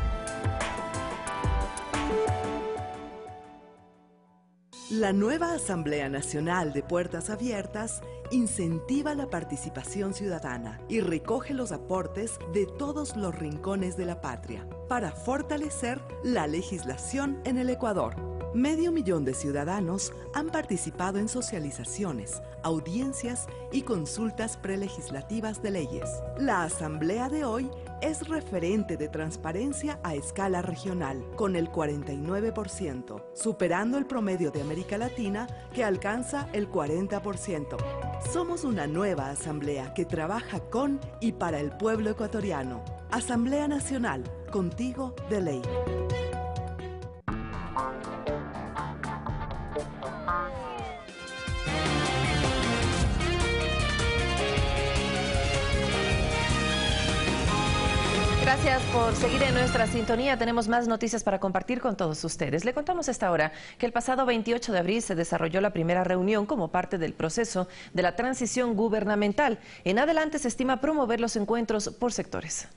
La nueva Asamblea Nacional de Puertas Abiertas incentiva la participación ciudadana y recoge los aportes de todos los rincones de la patria para fortalecer la legislación en el Ecuador. 500,000 de ciudadanos han participado en socializaciones, audiencias y consultas prelegislativas de leyes. La asamblea de hoy es referente de transparencia a escala regional, con el 49%, superando el promedio de América Latina, que alcanza el 40%. Somos una nueva asamblea que trabaja con y para el pueblo ecuatoriano. Asamblea Nacional, contigo de ley. Gracias por seguir en nuestra sintonía. Tenemos más noticias para compartir con todos ustedes. Le contamos a esta hora que el pasado 28 de abril se desarrolló la primera reunión como parte del proceso de la transición gubernamental. En adelante se estima promover los encuentros por sectores.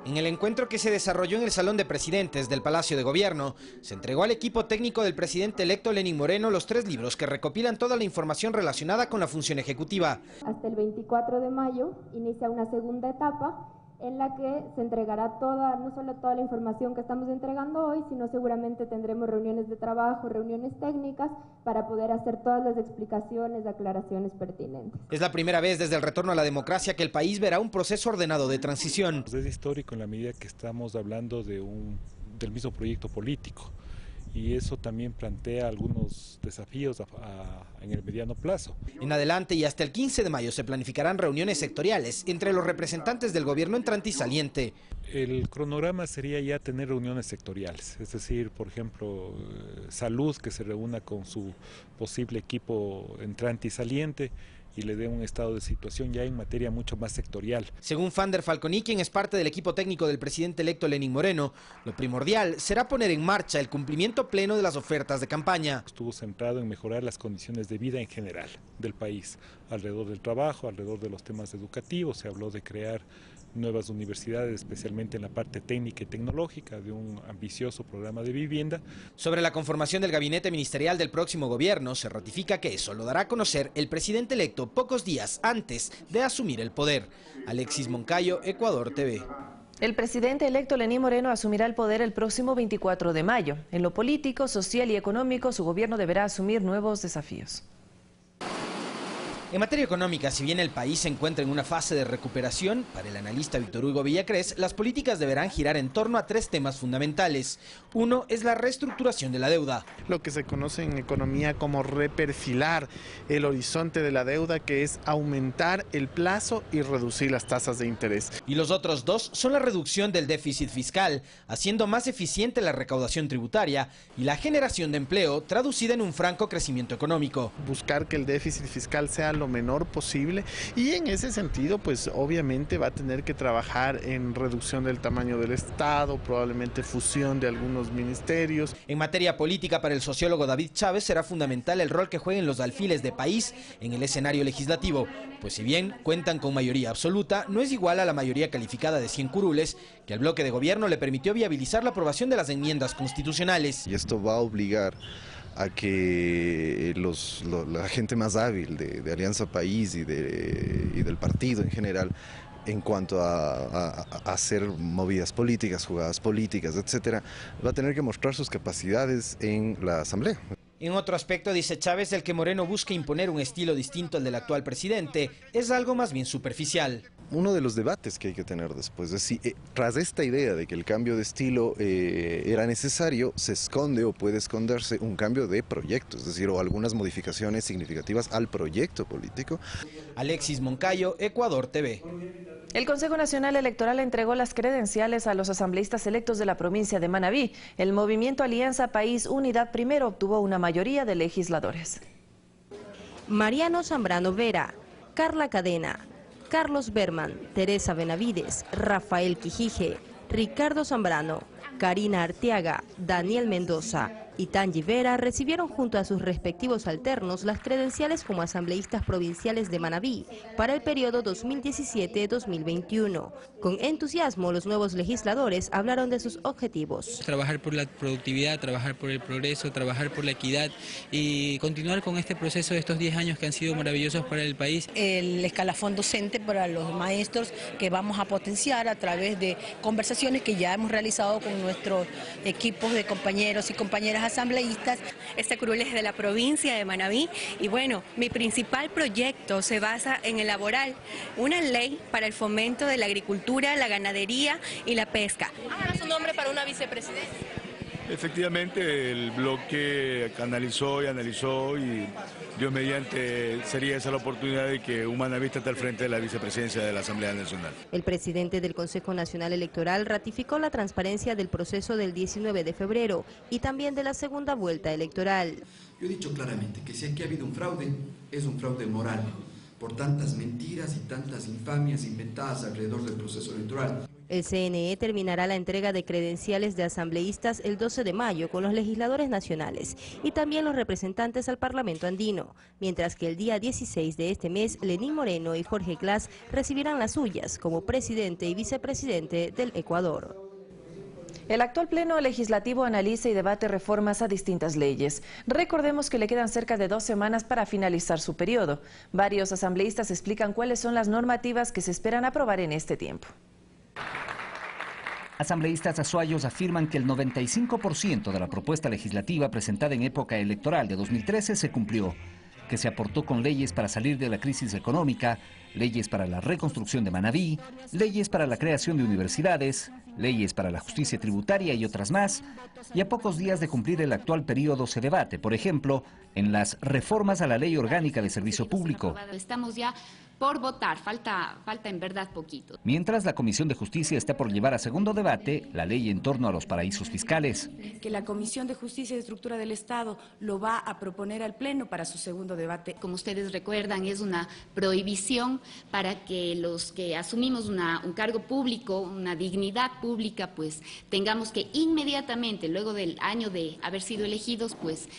En el encuentro que se desarrolló en el Salón de Presidentes del Palacio de Gobierno, se entregó al equipo técnico del presidente electo Lenín Moreno los 3 libros que recopilan toda la información relacionada con la función ejecutiva. Hasta el 24 de mayo inicia una segunda etapa en la que se entregará no solo toda la información que estamos entregando hoy, sino seguramente tendremos reuniones de trabajo, reuniones técnicas, para poder hacer todas las explicaciones, aclaraciones pertinentes. Es la primera vez desde el retorno a la democracia que el país verá un proceso ordenado de transición. Es histórico en la medida que estamos hablando del mismo proyecto político. Y eso también plantea algunos desafíos en el mediano plazo. En adelante y hasta el 15 de mayo se planificarán reuniones sectoriales entre los representantes del gobierno entrante y saliente. El cronograma sería ya tener reuniones sectoriales, es decir, por ejemplo, salud que se reúna con su posible equipo entrante y saliente y le dé un estado de situación ya en materia mucho más sectorial. Según Fander Falconi, quien es parte del equipo técnico del presidente electo Lenín Moreno, lo primordial será poner en marcha el cumplimiento pleno de las ofertas de campaña. Estuvo centrado en mejorar las condiciones de vida en general del país, alrededor del trabajo, alrededor de los temas educativos. Se habló de crear nuevas universidades, especialmente en la parte técnica y tecnológica, de un ambicioso programa de vivienda. Sobre la conformación del gabinete ministerial del próximo gobierno, se ratifica que eso lo dará a conocer el presidente electo pocos días antes de asumir el poder. Alexis Moncayo, Ecuador TV. El presidente electo Lenín Moreno asumirá el poder el próximo 24 de mayo. En lo político, social y económico, su gobierno deberá asumir nuevos desafíos. En materia económica, si bien el país se encuentra en una fase de recuperación, para el analista Víctor Hugo Villacrés, las políticas deberán girar en torno a 3 temas fundamentales. Uno es la reestructuración de la deuda. Lo que se conoce en economía como reperfilar el horizonte de la deuda, que es aumentar el plazo y reducir las tasas de interés. Y los otros 2 son la reducción del déficit fiscal, haciendo más eficiente la recaudación tributaria y la generación de empleo, traducida en un franco crecimiento económico. Buscar que el déficit fiscal sea lo menor posible, y en ese sentido pues obviamente va a tener que trabajar en reducción del tamaño del Estado, probablemente fusión de algunos ministerios. En materia política, para el sociólogo David Chávez será fundamental el rol que jueguen los alfiles de país en el escenario legislativo, pues si bien cuentan con mayoría absoluta, no es igual a la mayoría calificada de 100 curules que al bloque de gobierno le permitió viabilizar la aprobación de las enmiendas constitucionales. Y esto va a obligar a que la gente más hábil de Alianza País y del partido en general, en cuanto a hacer movidas políticas, jugadas políticas, etcétera, va a tener que mostrar sus capacidades en la Asamblea. En otro aspecto, dice Chávez, el que Moreno busque imponer un estilo distinto al del actual presidente es algo más bien superficial. Uno de los debates que hay que tener después es si tras esta idea de que el cambio de estilo era necesario, se esconde o puede esconderse un cambio de proyecto, es decir, o algunas modificaciones significativas al proyecto político. Alexis Moncayo, Ecuador TV. El Consejo Nacional Electoral entregó las credenciales a los asambleístas electos de la provincia de Manabí. El movimiento Alianza País Unidad Primero obtuvo una mayoría de legisladores. Mariano Zambrano Vera, Carla Cadena, Carlos Berman, Teresa Benavides, Rafael Quijije, Ricardo Zambrano, Karina Arteaga, Daniel Mendoza y Tangi Vera recibieron junto a sus respectivos alternos las credenciales como asambleístas provinciales de Manabí para el periodo 2017-2021. Con entusiasmo, los nuevos legisladores hablaron de sus objetivos. Trabajar por la productividad, trabajar por el progreso, trabajar por la equidad y continuar con este proceso de estos 10 años que han sido maravillosos para el país. El escalafón docente para los maestros que vamos a potenciar a través de conversaciones que ya hemos realizado con nuestros equipos de compañeros y compañeras asambleístas. Este curul es de la provincia de Manabí y bueno, mi principal proyecto se basa en elaborar una ley para el fomento de la agricultura, la ganadería y la pesca. Ahora su nombre para una vicepresidencia. Efectivamente, el bloque analizó y Dios mediante sería esa la oportunidad de que un manabista esté al frente de la vicepresidencia de la Asamblea Nacional. El presidente del Consejo Nacional Electoral ratificó la transparencia del proceso del 19 de febrero y también de la segunda vuelta electoral. Yo he dicho claramente que si aquí ha habido un fraude, es un fraude moral, por tantas mentiras y tantas infamias inventadas alrededor del proceso electoral. El CNE terminará la entrega de credenciales de asambleístas el 12 de mayo con los legisladores nacionales y también los representantes al Parlamento andino, mientras que el día 16 de este mes, Lenín Moreno y Jorge Glass recibirán las suyas como presidente y vicepresidente del Ecuador. El actual Pleno Legislativo analiza y debate reformas a distintas leyes. Recordemos que le quedan cerca de 2 semanas para finalizar su periodo. Varios asambleístas explican cuáles son las normativas que se esperan aprobar en este tiempo. Asambleístas azuayos afirman que el 95% de la propuesta legislativa presentada en época electoral de 2013 se cumplió, que se aportó con leyes para salir de la crisis económica, leyes para la reconstrucción de Manabí, leyes para la creación de universidades, leyes para la justicia tributaria y otras más, y a pocos días de cumplir el actual periodo se debate, por ejemplo, en las reformas a la Ley Orgánica de Servicio Público. Estamos ya por votar, falta en verdad poquito. Mientras la Comisión de Justicia está por llevar a segundo debate la ley en torno a los paraísos fiscales. Que la Comisión de Justicia y Estructura del Estado lo va a proponer al Pleno para su segundo debate. Como ustedes recuerdan, es una prohibición para que los que asumimos un cargo público, una dignidad pública, pues tengamos que inmediatamente, luego del año de haber sido elegidos, pues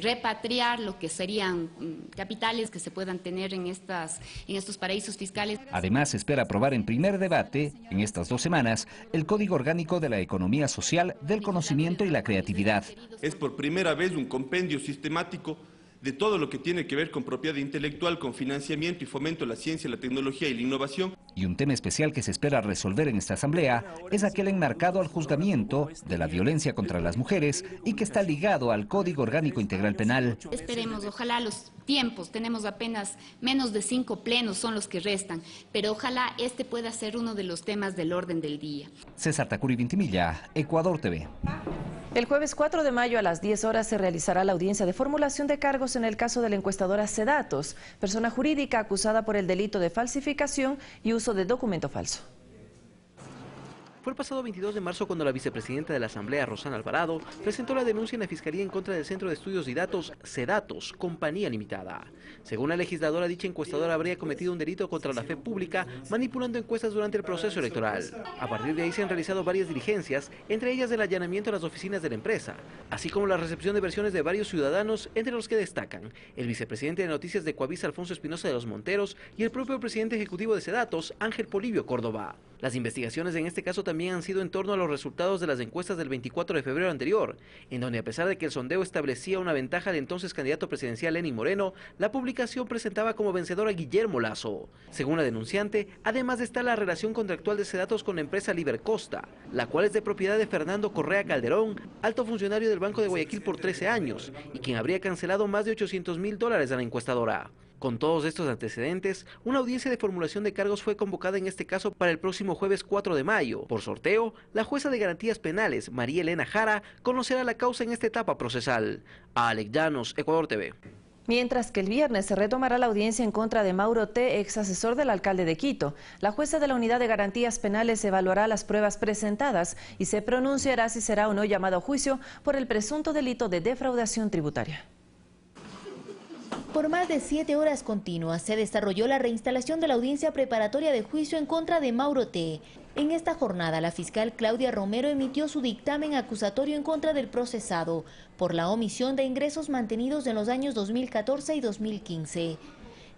repatriar lo que serían capitales que se puedan tener en en estos paraísos fiscales. Además, se espera aprobar en primer debate, en estas 2 semanas, el Código Orgánico de la Economía Social, del Conocimiento y la Creatividad. Es por primera vez un compendio sistemático de todo lo que tiene que ver con propiedad intelectual, con financiamiento y fomento de la ciencia, la tecnología y la innovación. Y un tema especial que se espera resolver en esta asamblea es aquel enmarcado al juzgamiento de la violencia contra las mujeres y que está ligado al Código Orgánico Integral Penal. Esperemos, ojalá los tiempos, tenemos apenas menos de 5 plenos son los que restan, pero ojalá este pueda ser uno de los temas del orden del día. César Tacuri Vintimilla, Ecuador TV. El jueves 4 de mayo a las 10 horas se realizará la audiencia de formulación de cargos en el caso de la encuestadora Sedatos, persona jurídica acusada por el delito de falsificación y uso de documento falso. Fue el pasado 22 de marzo cuando la vicepresidenta de la Asamblea, Rosana Alvarado, presentó la denuncia en la Fiscalía en contra del Centro de Estudios y Datos Sedatos, Compañía Limitada. Según la legisladora, dicha encuestadora habría cometido un delito contra la fe pública manipulando encuestas durante el proceso electoral. A partir de ahí se han realizado varias diligencias, entre ellas el allanamiento a las oficinas de la empresa, así como la recepción de versiones de varios ciudadanos, entre los que destacan el vicepresidente de Noticias de Coavisa, Alfonso Espinosa de los Monteros, y el propio presidente ejecutivo de Sedatos, Ángel Polibio Córdoba. Las investigaciones en este caso también han sido en torno a los resultados de las encuestas del 24 de febrero anterior, en donde a pesar de que el sondeo establecía una ventaja del entonces candidato presidencial Lenín Moreno, la publicación presentaba como vencedor a Guillermo Lasso. Según la denunciante, además está la relación contractual de Sedatos con la empresa Libercosta, la cual es de propiedad de Fernando Correa Calderón, alto funcionario del Banco de Guayaquil por 13 años, y quien habría cancelado más de $800.000 a la encuestadora. Con todos estos antecedentes, una audiencia de formulación de cargos fue convocada en este caso para el próximo jueves 4 de mayo. Por sorteo, la jueza de garantías penales, María Elena Jara, conocerá la causa en esta etapa procesal. Alex Llanos, Ecuador TV. Mientras que el viernes se retomará la audiencia en contra de Mauro T., ex asesor del alcalde de Quito. La jueza de la Unidad de Garantías Penales evaluará las pruebas presentadas y se pronunciará si será o no llamado a juicio por el presunto delito de defraudación tributaria. Por más de 7 horas continuas se desarrolló la reinstalación de la audiencia preparatoria de juicio en contra de Mauro T. En esta jornada, la fiscal Claudia Romero emitió su dictamen acusatorio en contra del procesado por la omisión de ingresos mantenidos en los años 2014 y 2015.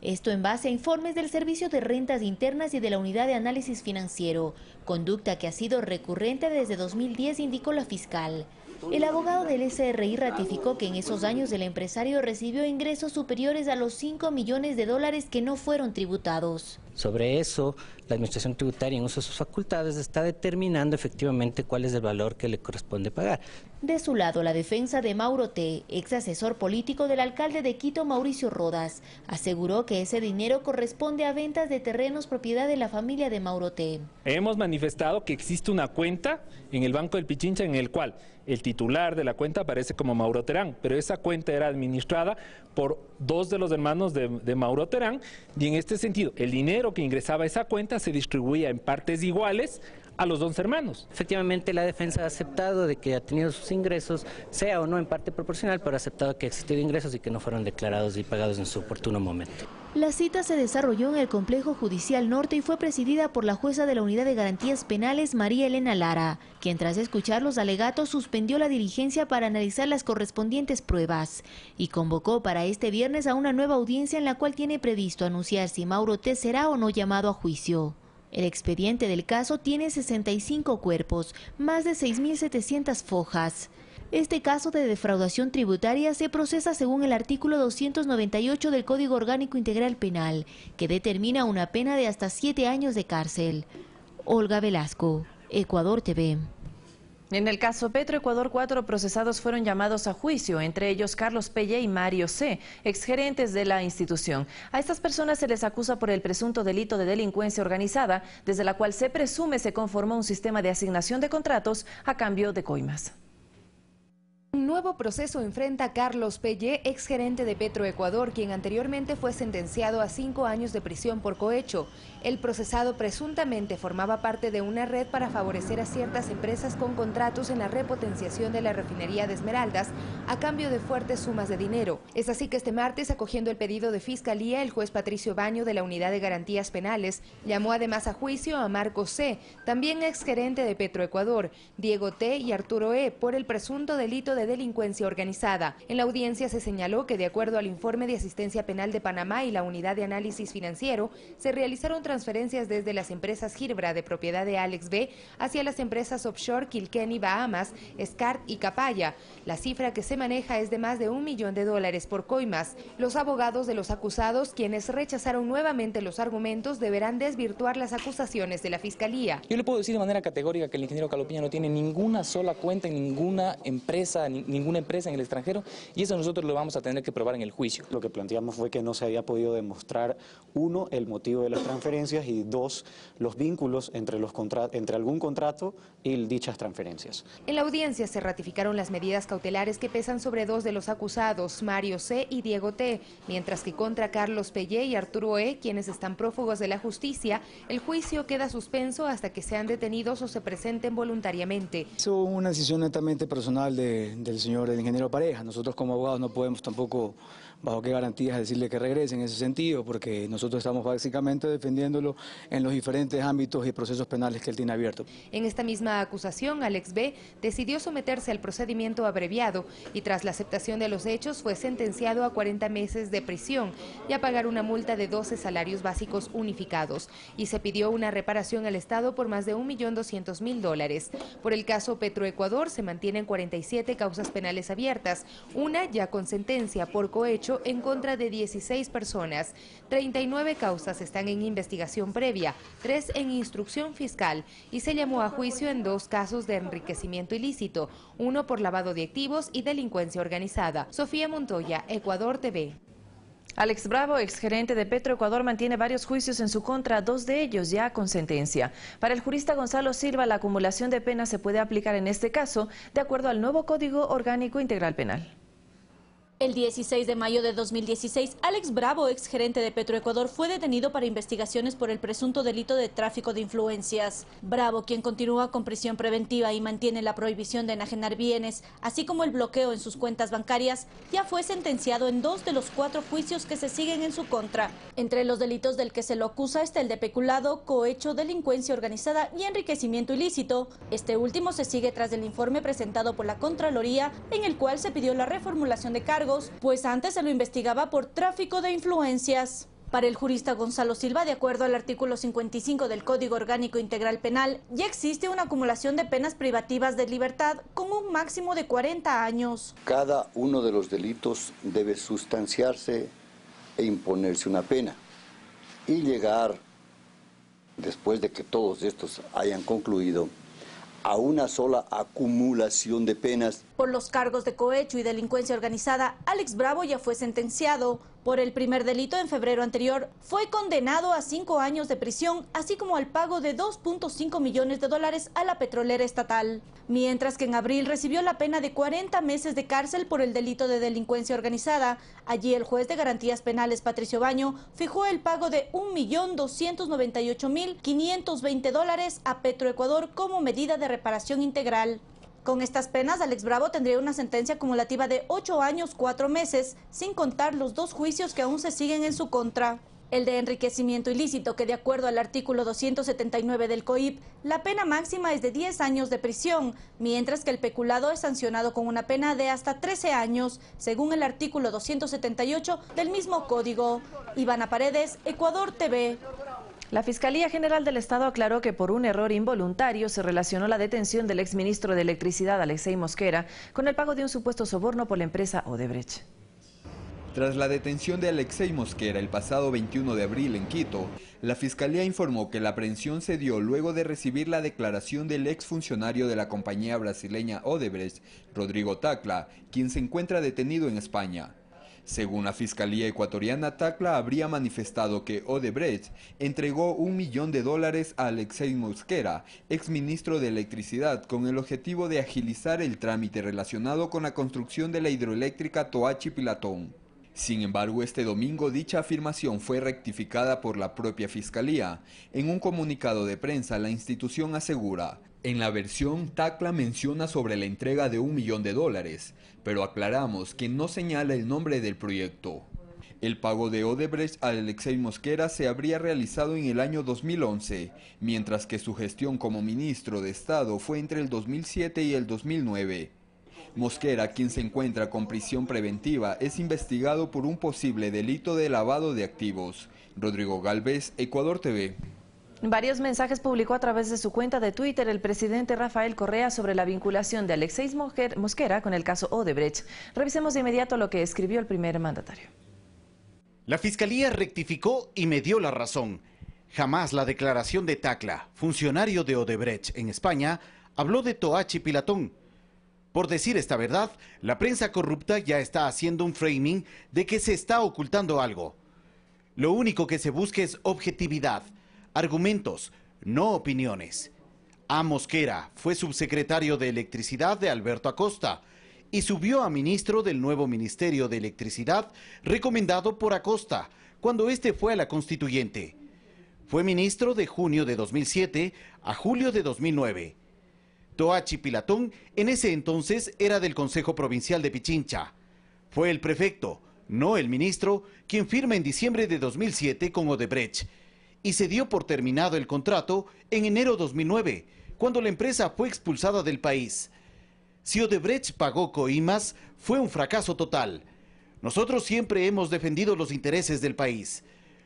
Esto en base a informes del Servicio de Rentas Internas y de la Unidad de Análisis Financiero, conducta que ha sido recurrente desde 2010, indicó la fiscal. El abogado del SRI ratificó que en esos años el empresario recibió ingresos superiores a los $5 millones que no fueron tributados. Sobre eso, la Administración Tributaria, en uso de sus facultades, está determinando efectivamente cuál es el valor que le corresponde pagar. De su lado, la defensa de Mauro T., ex asesor político del alcalde de Quito, Mauricio Rodas, aseguró que ese dinero corresponde a ventas de terrenos propiedad de la familia de Mauro T. Hemos manifestado que existe una cuenta en el Banco del Pichincha en el cual el titular de la cuenta aparece como Mauro Terán, pero esa cuenta era administrada por 2 de los hermanos de Mauro Terán, y en este sentido el dinero que ingresaba a esa cuenta se distribuía en partes iguales a los 2 hermanos. Efectivamente, la defensa ha aceptado de que ha tenido sus ingresos, sea o no en parte proporcional, pero ha aceptado que ha existido ingresos y que no fueron declarados y pagados en su oportuno momento. La cita se desarrolló en el Complejo Judicial Norte y fue presidida por la jueza de la Unidad de Garantías Penales, María Elena Lara, quien tras escuchar los alegatos suspendió la diligencia para analizar las correspondientes pruebas y convocó para este viernes a una nueva audiencia en la cual tiene previsto anunciar si Mauro T. será o no llamado a juicio. El expediente del caso tiene 65 cuerpos, más de 6.700 fojas. Este caso de defraudación tributaria se procesa según el artículo 298 del Código Orgánico Integral Penal, que determina una pena de hasta 7 años de cárcel. Olga Velasco, Ecuador TV. En el caso Petroecuador, 4 procesados fueron llamados a juicio, entre ellos Carlos Pelle y Mario C., exgerentes de la institución. A estas personas se les acusa por el presunto delito de delincuencia organizada, desde la cual se presume se conformó un sistema de asignación de contratos a cambio de coimas. Un nuevo proceso enfrenta a Carlos Pelle, exgerente de Petroecuador, quien anteriormente fue sentenciado a 5 años de prisión por cohecho. El procesado presuntamente formaba parte de una red para favorecer a ciertas empresas con contratos en la repotenciación de la refinería de Esmeraldas a cambio de fuertes sumas de dinero. Es así que este martes, acogiendo el pedido de Fiscalía, el juez Patricio Baño de la Unidad de Garantías Penales llamó además a juicio a Marco C., también exgerente de Petroecuador, Diego T. y Arturo E., por el presunto delito de delincuencia delincuencia organizada. En la audiencia se señaló que de acuerdo al informe de asistencia penal de Panamá y la unidad de análisis financiero, se realizaron transferencias desde las empresas Girbra de propiedad de Alex B hacia las empresas offshore Kilkenny Bahamas, SCART y Capaya. La cifra que se maneja es de más de $1 millón por coimas. Los abogados de los acusados, quienes rechazaron nuevamente los argumentos, deberán desvirtuar las acusaciones de la Fiscalía. Yo le puedo decir de manera categórica que el ingeniero Calopiña no tiene ninguna sola cuenta en ninguna empresa en el extranjero, y eso nosotros lo vamos a tener que probar en el juicio. Lo que planteamos fue que no se había podido demostrar, uno, el motivo de las transferencias, y dos, los vínculos entre algún contrato y dichas transferencias. En la audiencia se ratificaron las medidas cautelares que pesan sobre dos de los acusados, Mario C. y Diego T., mientras que contra Carlos Pellé y Arturo E., quienes están prófugos de la justicia, el juicio queda suspenso hasta que sean detenidos o se presenten voluntariamente. Es una decisión netamente personal del señor, el ingeniero Pareja. Nosotros como abogados no podemos tampoco, bajo qué garantías, decirle que regrese en ese sentido, porque nosotros estamos básicamente defendiéndolo en los diferentes ámbitos y procesos penales que él tiene abiertos. En esta misma acusación, Alex B. decidió someterse al procedimiento abreviado y tras la aceptación de los hechos fue sentenciado a 40 meses de prisión y a pagar una multa de 12 salarios básicos unificados, y se pidió una reparación al Estado por más de $1.200.000. Por el caso Petroecuador se mantienen 47 causas penales abiertas, una ya con sentencia por cohecho en contra de 16 personas. 39 causas están en investigación previa, 3 en instrucción fiscal, y se llamó a juicio en 2 casos de enriquecimiento ilícito, uno por lavado de activos y delincuencia organizada. Sofía Montoya, Ecuador TV. Alex Bravo, exgerente de Petroecuador, mantiene varios juicios en su contra, 2 de ellos ya con sentencia. Para el jurista Gonzalo Silva, la acumulación de penas se puede aplicar en este caso de acuerdo al nuevo Código Orgánico Integral Penal. El 16 de mayo de 2016, Alex Bravo, exgerente de Petroecuador, fue detenido para investigaciones por el presunto delito de tráfico de influencias. Bravo, quien continúa con prisión preventiva y mantiene la prohibición de enajenar bienes, así como el bloqueo en sus cuentas bancarias, ya fue sentenciado en 2 de los 4 juicios que se siguen en su contra. Entre los delitos del que se lo acusa está el de peculado, cohecho, delincuencia organizada y enriquecimiento ilícito. Este último se sigue tras el informe presentado por la Contraloría, en el cual se pidió la reformulación de cargos, pues antes se lo investigaba por tráfico de influencias. Para el jurista Gonzalo Silva, de acuerdo al artículo 55 del Código Orgánico Integral Penal, ya existe una acumulación de penas privativas de libertad con un máximo de 40 años. Cada uno de los delitos debe sustanciarse e imponerse una pena y llegar, después de que todos estos hayan concluido, a una sola acumulación de penas. Por los cargos de cohecho y delincuencia organizada, Alex Bravo ya fue sentenciado. Por el primer delito en febrero anterior, fue condenado a 5 años de prisión, así como al pago de $2.5 millones a la petrolera estatal. Mientras que en abril recibió la pena de 40 meses de cárcel por el delito de delincuencia organizada. Allí el juez de garantías penales, Patricio Baño, fijó el pago de $1.298.520 a Petroecuador como medida de reparación integral. Con estas penas, Alex Bravo tendría una sentencia acumulativa de 8 años, 4 meses, sin contar los 2 juicios que aún se siguen en su contra. El de enriquecimiento ilícito, que de acuerdo al artículo 279 del COIP, la pena máxima es de 10 años de prisión, mientras que el peculado es sancionado con una pena de hasta 13 años, según el artículo 278 del mismo código. Ivana Paredes, Ecuador TV. La Fiscalía General del Estado aclaró que por un error involuntario se relacionó la detención del exministro de Electricidad, Alexei Mosquera, con el pago de un supuesto soborno por la empresa Odebrecht. Tras la detención de Alexei Mosquera el pasado 21 de abril en Quito, la Fiscalía informó que la aprehensión se dio luego de recibir la declaración del exfuncionario de la compañía brasileña Odebrecht, Rodrigo Tacla, quien se encuentra detenido en España. Según la Fiscalía ecuatoriana, Tacla habría manifestado que Odebrecht entregó $1 millón a Alexei Mosquera, exministro de Electricidad, con el objetivo de agilizar el trámite relacionado con la construcción de la hidroeléctrica Toachi-Pilatón. Sin embargo, este domingo dicha afirmación fue rectificada por la propia Fiscalía. En un comunicado de prensa, la institución asegura: en la versión, Tacla menciona sobre la entrega de $1 millón, pero aclaramos que no señala el nombre del proyecto. El pago de Odebrecht a Alexei Mosquera se habría realizado en el año 2011, mientras que su gestión como ministro de Estado fue entre el 2007 y el 2009. Mosquera, quien se encuentra con prisión preventiva, es investigado por un posible delito de lavado de activos. Rodrigo Galvez, Ecuador TV. Varios mensajes publicó a través de su cuenta de Twitter el presidente Rafael Correa sobre la vinculación de Alexei Mosquera con el caso Odebrecht. Revisemos de inmediato lo que escribió el primer mandatario. La Fiscalía rectificó y me dio la razón. Jamás la declaración de Tacla, funcionario de Odebrecht en España, habló de Toachi Pilatón. Por decir esta verdad, la prensa corrupta ya está haciendo un framing de que se está ocultando algo. Lo único que se busca es objetividad, argumentos, no opiniones. A. Mosquera fue subsecretario de Electricidad de Alberto Acosta y subió a ministro del nuevo Ministerio de Electricidad recomendado por Acosta cuando este fue a la Constituyente. Fue ministro de junio de 2007 a julio de 2009. Toachi Pilatón en ese entonces era del Consejo Provincial de Pichincha. Fue el prefecto, no el ministro, quien firma en diciembre de 2007 con Odebrecht y se dio por terminado el contrato en enero de 2009, cuando la empresa fue expulsada del país. Si Odebrecht pagó coimas, fue un fracaso total. Nosotros siempre hemos defendido los intereses del país.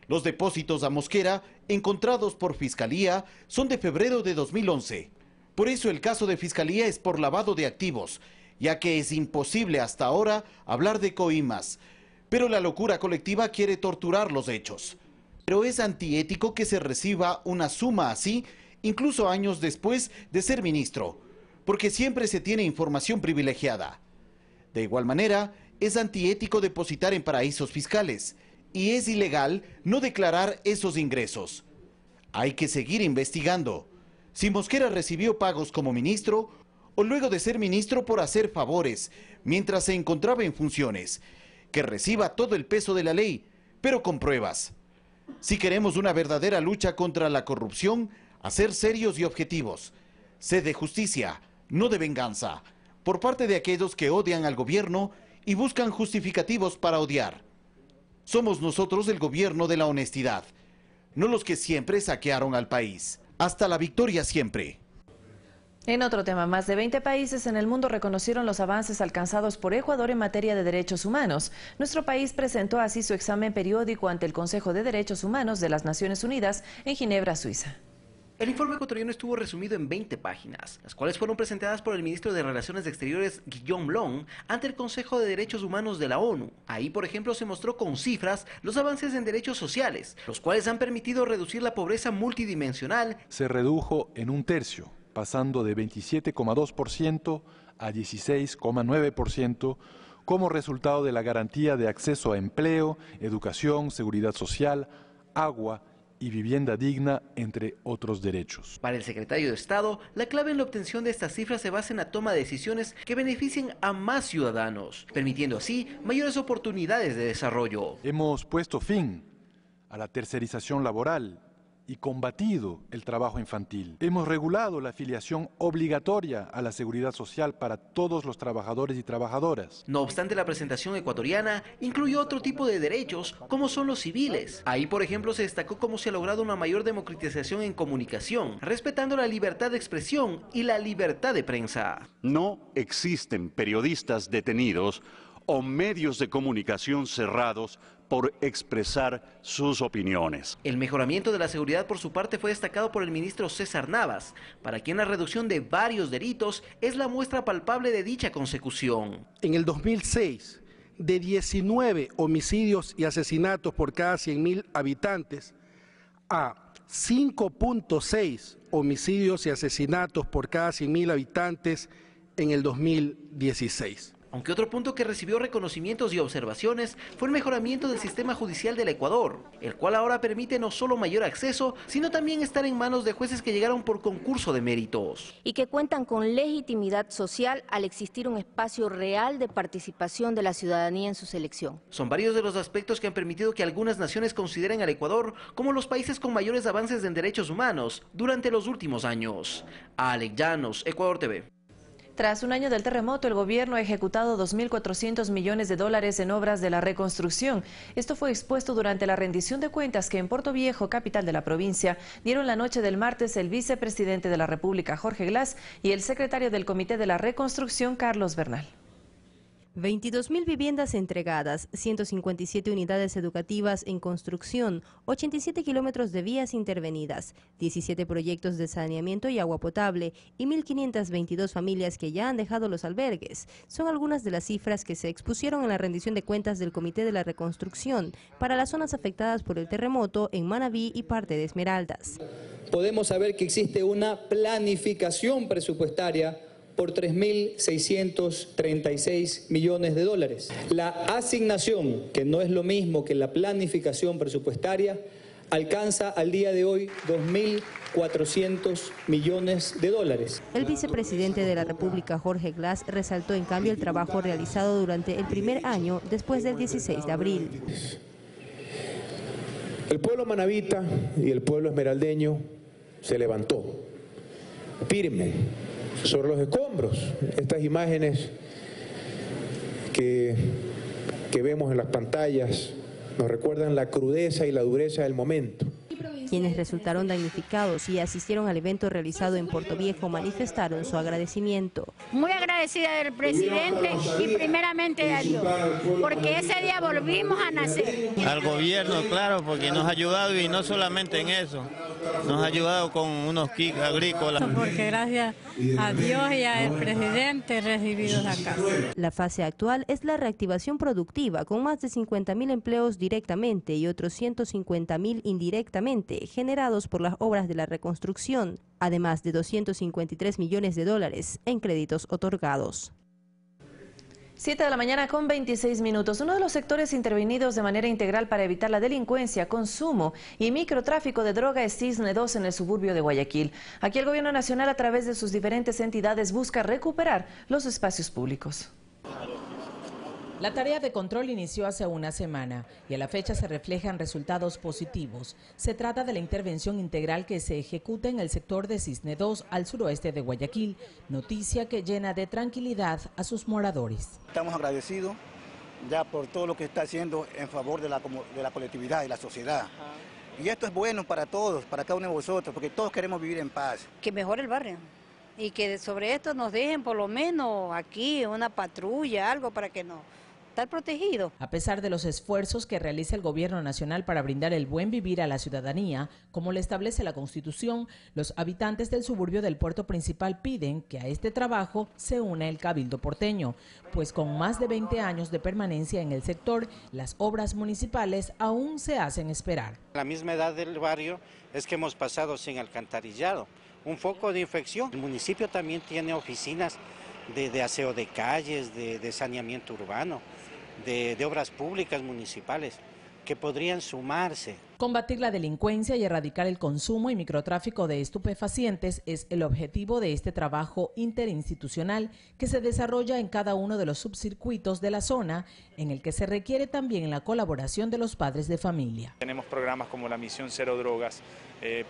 Los depósitos a Mosquera, encontrados por Fiscalía, son de febrero de 2011. Por eso el caso de Fiscalía es por lavado de activos, ya que es imposible hasta ahora hablar de coimas. Pero la locura colectiva quiere torturar los hechos. Pero es antiético que se reciba una suma así, incluso años después de ser ministro, porque siempre se tiene información privilegiada. De igual manera, es antiético depositar en paraísos fiscales y es ilegal no declarar esos ingresos. Hay que seguir investigando. Si Mosquera recibió pagos como ministro o luego de ser ministro por hacer favores mientras se encontraba en funciones, que reciba todo el peso de la ley, pero con pruebas. Si queremos una verdadera lucha contra la corrupción, a ser serios y objetivos. Sed de justicia, no de venganza, por parte de aquellos que odian al gobierno y buscan justificativos para odiar. Somos nosotros el gobierno de la honestidad, no los que siempre saquearon al país. Hasta la victoria siempre. En otro tema, más de 20 países en el mundo reconocieron los avances alcanzados por Ecuador en materia de derechos humanos. Nuestro país presentó así su examen periódico ante el Consejo de Derechos Humanos de las Naciones Unidas en Ginebra, Suiza. El informe ecuatoriano estuvo resumido en 20 páginas, las cuales fueron presentadas por el ministro de Relaciones Exteriores, Guillaume Long, ante el Consejo de Derechos Humanos de la ONU. Ahí, por ejemplo, se mostró con cifras los avances en derechos sociales, los cuales han permitido reducir la pobreza multidimensional. Se redujo en un tercio, pasando de 27,2% a 16,9% como resultado de la garantía de acceso a empleo, educación, seguridad social, agua y vivienda digna, entre otros derechos. Para el secretario de Estado, la clave en la obtención de estas cifras se basa en la toma de decisiones que beneficien a más ciudadanos, permitiendo así mayores oportunidades de desarrollo. Hemos puesto fin a la tercerización laboral y combatido el trabajo infantil. Hemos regulado la afiliación obligatoria a la seguridad social para todos los trabajadores y trabajadoras. No obstante, la presentación ecuatoriana incluyó otro tipo de derechos, como son los civiles. Ahí, por ejemplo, se destacó cómo se ha logrado una mayor democratización en comunicación, respetando la libertad de expresión y la libertad de prensa. No existen periodistas detenidos o medios de comunicación cerrados por expresar sus opiniones. El mejoramiento de la seguridad, por su parte, fue destacado por el ministro César Navas, para quien la reducción de varios delitos es la muestra palpable de dicha consecución. En el 2006, de 19 homicidios y asesinatos por cada 100.000 habitantes a 5.6 homicidios y asesinatos por cada 100.000 habitantes en el 2016. Aunque otro punto que recibió reconocimientos y observaciones fue el mejoramiento del sistema judicial del Ecuador, el cual ahora permite no solo mayor acceso, sino también estar en manos de jueces que llegaron por concurso de méritos. Y que cuentan con legitimidad social al existir un espacio real de participación de la ciudadanía en su selección. Son varios de los aspectos que han permitido que algunas naciones consideren al Ecuador como los países con mayores avances en derechos humanos durante los últimos años. Alex Llanos, Ecuador TV. Tras un año del terremoto, el gobierno ha ejecutado 2.400 millones de dólares en obras de la reconstrucción. Esto fue expuesto durante la rendición de cuentas que en Puerto Viejo, capital de la provincia, dieron la noche del martes el vicepresidente de la República, Jorge Glass, y el secretario del Comité de la Reconstrucción, Carlos Bernal. 22.000 viviendas entregadas, 157 unidades educativas en construcción, 87 kilómetros de vías intervenidas, 17 proyectos de saneamiento y agua potable y 1.522 familias que ya han dejado los albergues. Son algunas de las cifras que se expusieron en la rendición de cuentas del Comité de la Reconstrucción para las zonas afectadas por el terremoto en Manabí y parte de Esmeraldas. Podemos saber que existe una planificación presupuestaria por 3.636 millones de dólares. La asignación, que no es lo mismo que la planificación presupuestaria, alcanza al día de hoy 2.400 millones de dólares. El vicepresidente de la República, Jorge Glass, resaltó en cambio el trabajo realizado durante el primer año después del 16 de abril. El pueblo manabita y el pueblo esmeraldeño se levantó firme sobre los escombros. Estas imágenes que vemos en las pantallas nos recuerdan la crudeza y la dureza del momento. Quienes resultaron damnificados y asistieron al evento realizado en Puerto Viejo manifestaron su agradecimiento. Muy agradecida del presidente y primeramente a Dios, porque ese día volvimos a nacer. Al gobierno, claro, porque nos ha ayudado y no solamente en eso, nos ha ayudado con unos kits agrícolas. Porque gracias a Dios y al presidente recibidos acá. La fase actual es la reactivación productiva, con más de 50.000 empleos directamente y otros 150.000 indirectamente, generados por las obras de la reconstrucción, además de 253 millones de dólares en créditos otorgados. 7 de la mañana con 26 minutos. Uno de los sectores intervenidos de manera integral para evitar la delincuencia, consumo y microtráfico de droga es Cisne 2 en el suburbio de Guayaquil. Aquí el gobierno nacional, a través de sus diferentes entidades, busca recuperar los espacios públicos. La tarea de control inició hace una semana y a la fecha se reflejan resultados positivos. Se trata de la intervención integral que se ejecuta en el sector de Cisne 2 al suroeste de Guayaquil, noticia que llena de tranquilidad a sus moradores. Estamos agradecidos ya por todo lo que está haciendo en favor de la colectividad y la sociedad. Y esto es bueno para todos, para cada uno de vosotros, porque todos queremos vivir en paz. Que mejore el barrio y que sobre esto nos dejen por lo menos aquí una patrulla, algo para que no estar protegido. A pesar de los esfuerzos que realiza el gobierno nacional para brindar el buen vivir a la ciudadanía, como le establece la Constitución, los habitantes del suburbio del puerto principal piden que a este trabajo se una el Cabildo porteño, pues con más de 20 años de permanencia en el sector, las obras municipales aún se hacen esperar. La misma edad del barrio es que hemos pasado sin alcantarillado, un foco de infección. El municipio también tiene oficinas de aseo de calles, de saneamiento urbano, de obras públicas municipales que podrían sumarse. Combatir la delincuencia y erradicar el consumo y microtráfico de estupefacientes es el objetivo de este trabajo interinstitucional que se desarrolla en cada uno de los subcircuitos de la zona, en el que se requiere también la colaboración de los padres de familia. Tenemos programas como la Misión Cero Drogas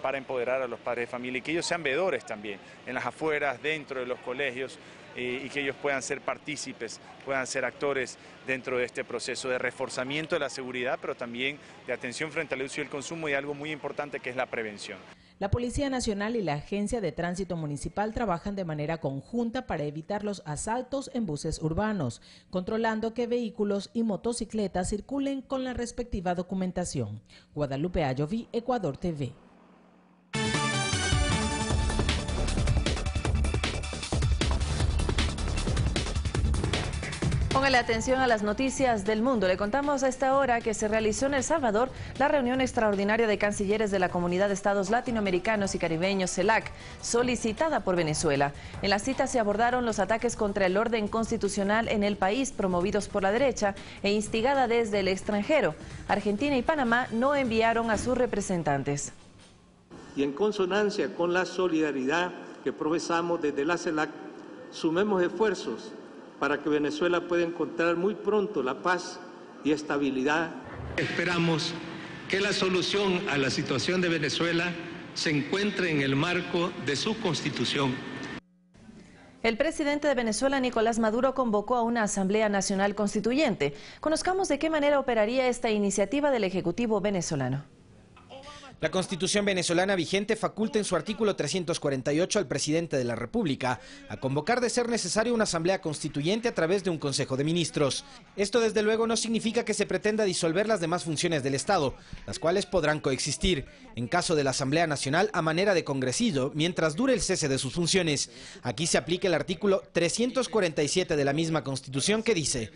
para empoderar a los padres de familia y que ellos sean veedores también, en las afueras, dentro de los colegios, y que ellos puedan ser partícipes, puedan ser actores dentro de este proceso de reforzamiento de la seguridad, pero también de atención frente al uso y el consumo y algo muy importante que es la prevención. La Policía Nacional y la Agencia de Tránsito Municipal trabajan de manera conjunta para evitar los asaltos en buses urbanos, controlando que vehículos y motocicletas circulen con la respectiva documentación. Guadalupe Ayoví, Ecuador TV. Póngale atención a las noticias del mundo. Le contamos a esta hora que se realizó en El Salvador la reunión extraordinaria de cancilleres de la Comunidad de Estados Latinoamericanos y Caribeños, CELAC, solicitada por Venezuela. En la cita se abordaron los ataques contra el orden constitucional en el país promovidos por la derecha e instigada desde el extranjero. Argentina y Panamá no enviaron a sus representantes. Y en consonancia con la solidaridad que profesamos desde la CELAC, sumemos esfuerzos para que Venezuela pueda encontrar muy pronto la paz y estabilidad. Esperamos que la solución a la situación de Venezuela se encuentre en el marco de su Constitución. El presidente de Venezuela, Nicolás Maduro, convocó a una Asamblea Nacional Constituyente. Conozcamos de qué manera operaría esta iniciativa del Ejecutivo venezolano. La Constitución venezolana vigente faculta en su artículo 348 al presidente de la República a convocar de ser necesario una asamblea constituyente a través de un Consejo de Ministros. Esto desde luego no significa que se pretenda disolver las demás funciones del Estado, las cuales podrán coexistir, en caso de la Asamblea Nacional a manera de congresillo, mientras dure el cese de sus funciones. Aquí se aplica el artículo 347 de la misma Constitución que dice: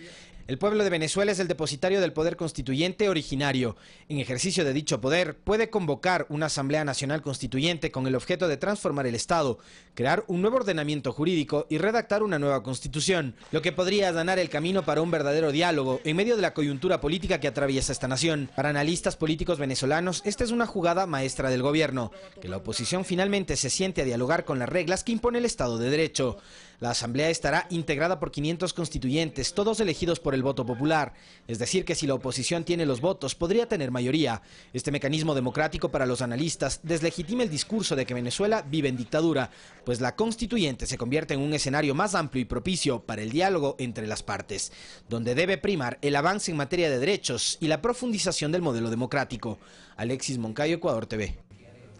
el pueblo de Venezuela es el depositario del poder constituyente originario. En ejercicio de dicho poder, puede convocar una Asamblea Nacional Constituyente con el objeto de transformar el Estado, crear un nuevo ordenamiento jurídico y redactar una nueva Constitución, lo que podría allanar el camino para un verdadero diálogo en medio de la coyuntura política que atraviesa esta nación. Para analistas políticos venezolanos, esta es una jugada maestra del gobierno, que la oposición finalmente se siente a dialogar con las reglas que impone el Estado de Derecho. La Asamblea estará integrada por 500 constituyentes, todos elegidos por el voto popular. Es decir, que si la oposición tiene los votos, podría tener mayoría. Este mecanismo democrático, para los analistas, deslegitima el discurso de que Venezuela vive en dictadura, pues la constituyente se convierte en un escenario más amplio y propicio para el diálogo entre las partes, donde debe primar el avance en materia de derechos y la profundización del modelo democrático. Alexis Moncayo, Ecuador TV.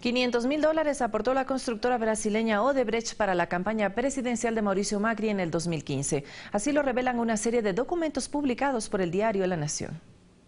$500.000 aportó la constructora brasileña Odebrecht para la campaña presidencial de Mauricio Macri en el 2015. Así lo revelan una serie de documentos publicados por el diario La Nación.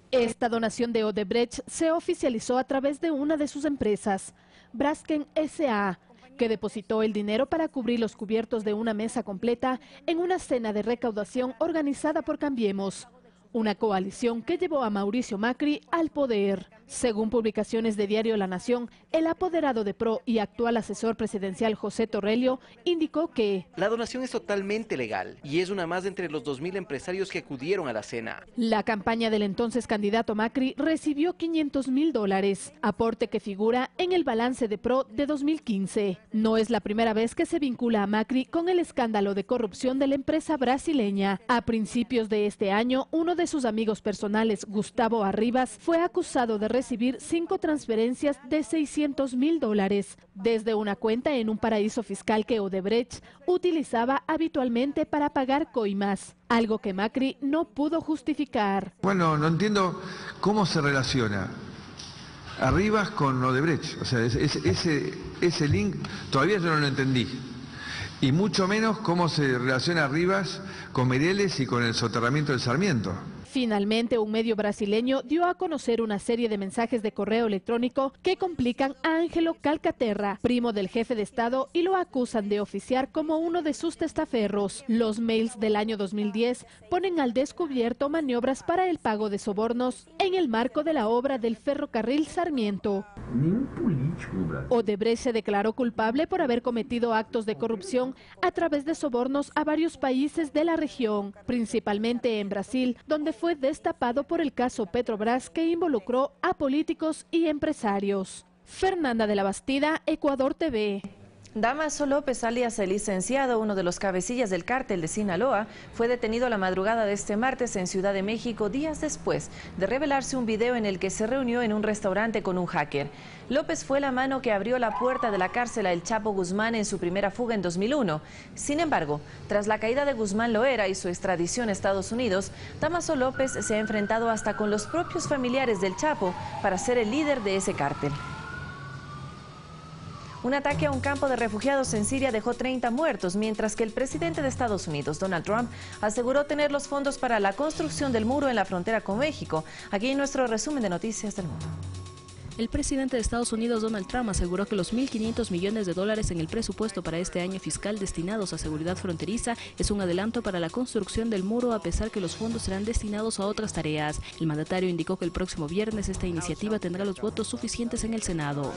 Esta donación de Odebrecht se oficializó a través de una de sus empresas, Braskem S.A., que depositó el dinero para cubrir los cubiertos de una mesa completa en una cena de recaudación organizada por Cambiemos, una coalición que llevó a Mauricio Macri al poder. Según publicaciones de diario La Nación, el apoderado de PRO y actual asesor presidencial José Torrelio indicó que la donación es totalmente legal y es una más de entre los 2.000 empresarios que acudieron a la cena. La campaña del entonces candidato Macri recibió $500.000, aporte que figura en el balance de PRO de 2015. No es la primera vez que se vincula a Macri con el escándalo de corrupción de la empresa brasileña. A principios de este año, uno de sus amigos personales, Gustavo Arribas, fue acusado de recibir 5 transferencias de $600.000 desde una cuenta en un paraíso fiscal que Odebrecht utilizaba habitualmente para pagar coimas, algo que Macri no pudo justificar. Bueno, no entiendo cómo se relaciona Arribas con Odebrecht, o sea, ese link todavía yo no lo entendí. Y mucho menos cómo se relaciona Arribas con Meireles y con el soterramiento del Sarmiento. Finalmente, un medio brasileño dio a conocer una serie de mensajes de correo electrónico que complican a Ángelo Calcaterra, primo del jefe de Estado, y lo acusan de oficiar como uno de sus testaferros. Los mails del año 2010 ponen al descubierto maniobras para el pago de sobornos en el marco de la obra del ferrocarril Sarmiento. Odebrecht se declaró culpable por haber cometido actos de corrupción a través de sobornos a varios países de la región, principalmente en Brasil, donde fue destapado por el caso Petrobras, que involucró a políticos y empresarios. Fernanda de la Bastida, Ecuador TV. Damaso López, alias el licenciado, uno de los cabecillas del cártel de Sinaloa, fue detenido la madrugada de este martes en Ciudad de México, días después de revelarse un video en el que se reunió en un restaurante con un hacker. López fue la mano que abrió la puerta de la cárcel a El Chapo Guzmán en su primera fuga en 2001. Sin embargo, tras la caída de Guzmán Loera y su extradición a Estados Unidos, Damaso López se ha enfrentado hasta con los propios familiares del Chapo para ser el líder de ese cártel. Un ataque a un campo de refugiados en Siria dejó 30 muertos, mientras que el presidente de Estados Unidos, Donald Trump, aseguró tener los fondos para la construcción del muro en la frontera con México. Aquí en nuestro resumen de Noticias del Mundo. El presidente de Estados Unidos, Donald Trump, aseguró que los $1.500 millones en el presupuesto para este año fiscal destinados a seguridad fronteriza es un adelanto para la construcción del muro, a pesar que los fondos serán destinados a otras tareas. El mandatario indicó que el próximo viernes esta iniciativa tendrá los votos suficientes en el Senado.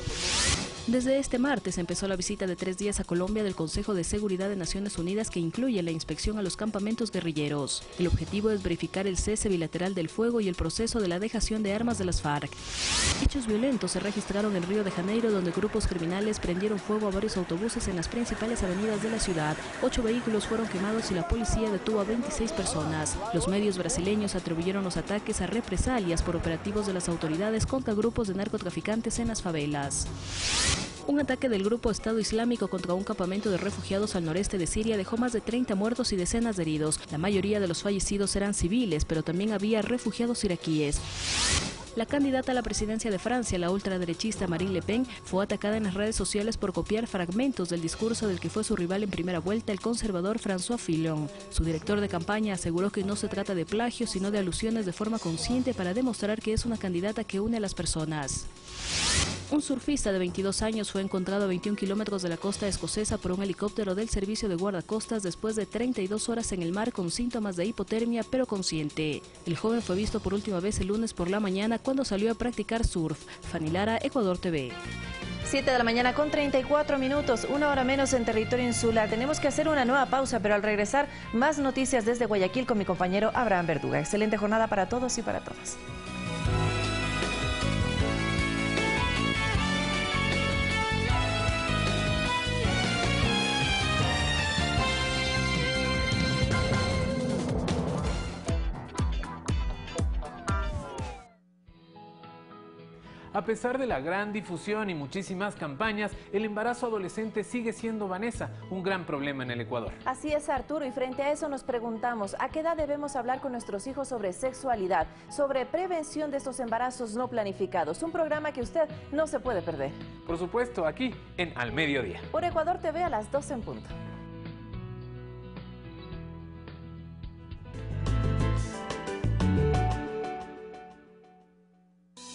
Desde este martes empezó la visita de 3 días a Colombia del Consejo de Seguridad de Naciones Unidas, que incluye la inspección a los campamentos guerrilleros. El objetivo es verificar el cese bilateral del fuego y el proceso de la dejación de armas de las FARC. Hechos violentos se registraron en Río de Janeiro, donde grupos criminales prendieron fuego a varios autobuses en las principales avenidas de la ciudad. 8 vehículos fueron quemados y la policía detuvo a 26 personas. Los medios brasileños atribuyeron los ataques a represalias por operativos de las autoridades contra grupos de narcotraficantes en las favelas. Un ataque del grupo Estado Islámico contra un campamento de refugiados al noreste de Siria dejó más de 30 muertos y decenas de heridos. La mayoría de los fallecidos eran civiles, pero también había refugiados iraquíes. La candidata a la presidencia de Francia, la ultraderechista Marine Le Pen, fue atacada en las redes sociales por copiar fragmentos del discurso del que fue su rival en primera vuelta, el conservador François Fillon. Su director de campaña aseguró que no se trata de plagio, sino de alusiones de forma consciente para demostrar que es una candidata que une a las personas. Un surfista de 22 años fue encontrado a 21 kilómetros de la costa escocesa por un helicóptero del servicio de guardacostas después de 32 horas en el mar con síntomas de hipotermia, pero consciente. El joven fue visto por última vez el lunes por la mañana cuando salió a practicar surf. Fanny Lara, Ecuador TV. 7 de la mañana con 34 minutos, 1 hora menos en territorio insular. Tenemos que hacer una nueva pausa, pero al regresar, más noticias desde Guayaquil con mi compañero Abraham Verduga. Excelente jornada para todos y para todas. A pesar de la gran difusión y muchísimas campañas, el embarazo adolescente sigue siendo, Vanessa, un gran problema en el Ecuador. Así es, Arturo, y frente a eso nos preguntamos, ¿a qué edad debemos hablar con nuestros hijos sobre sexualidad, sobre prevención de estos embarazos no planificados? Un programa que usted no se puede perder. Por supuesto, aquí en Al Mediodía. Por Ecuador TV a las 12 en punto.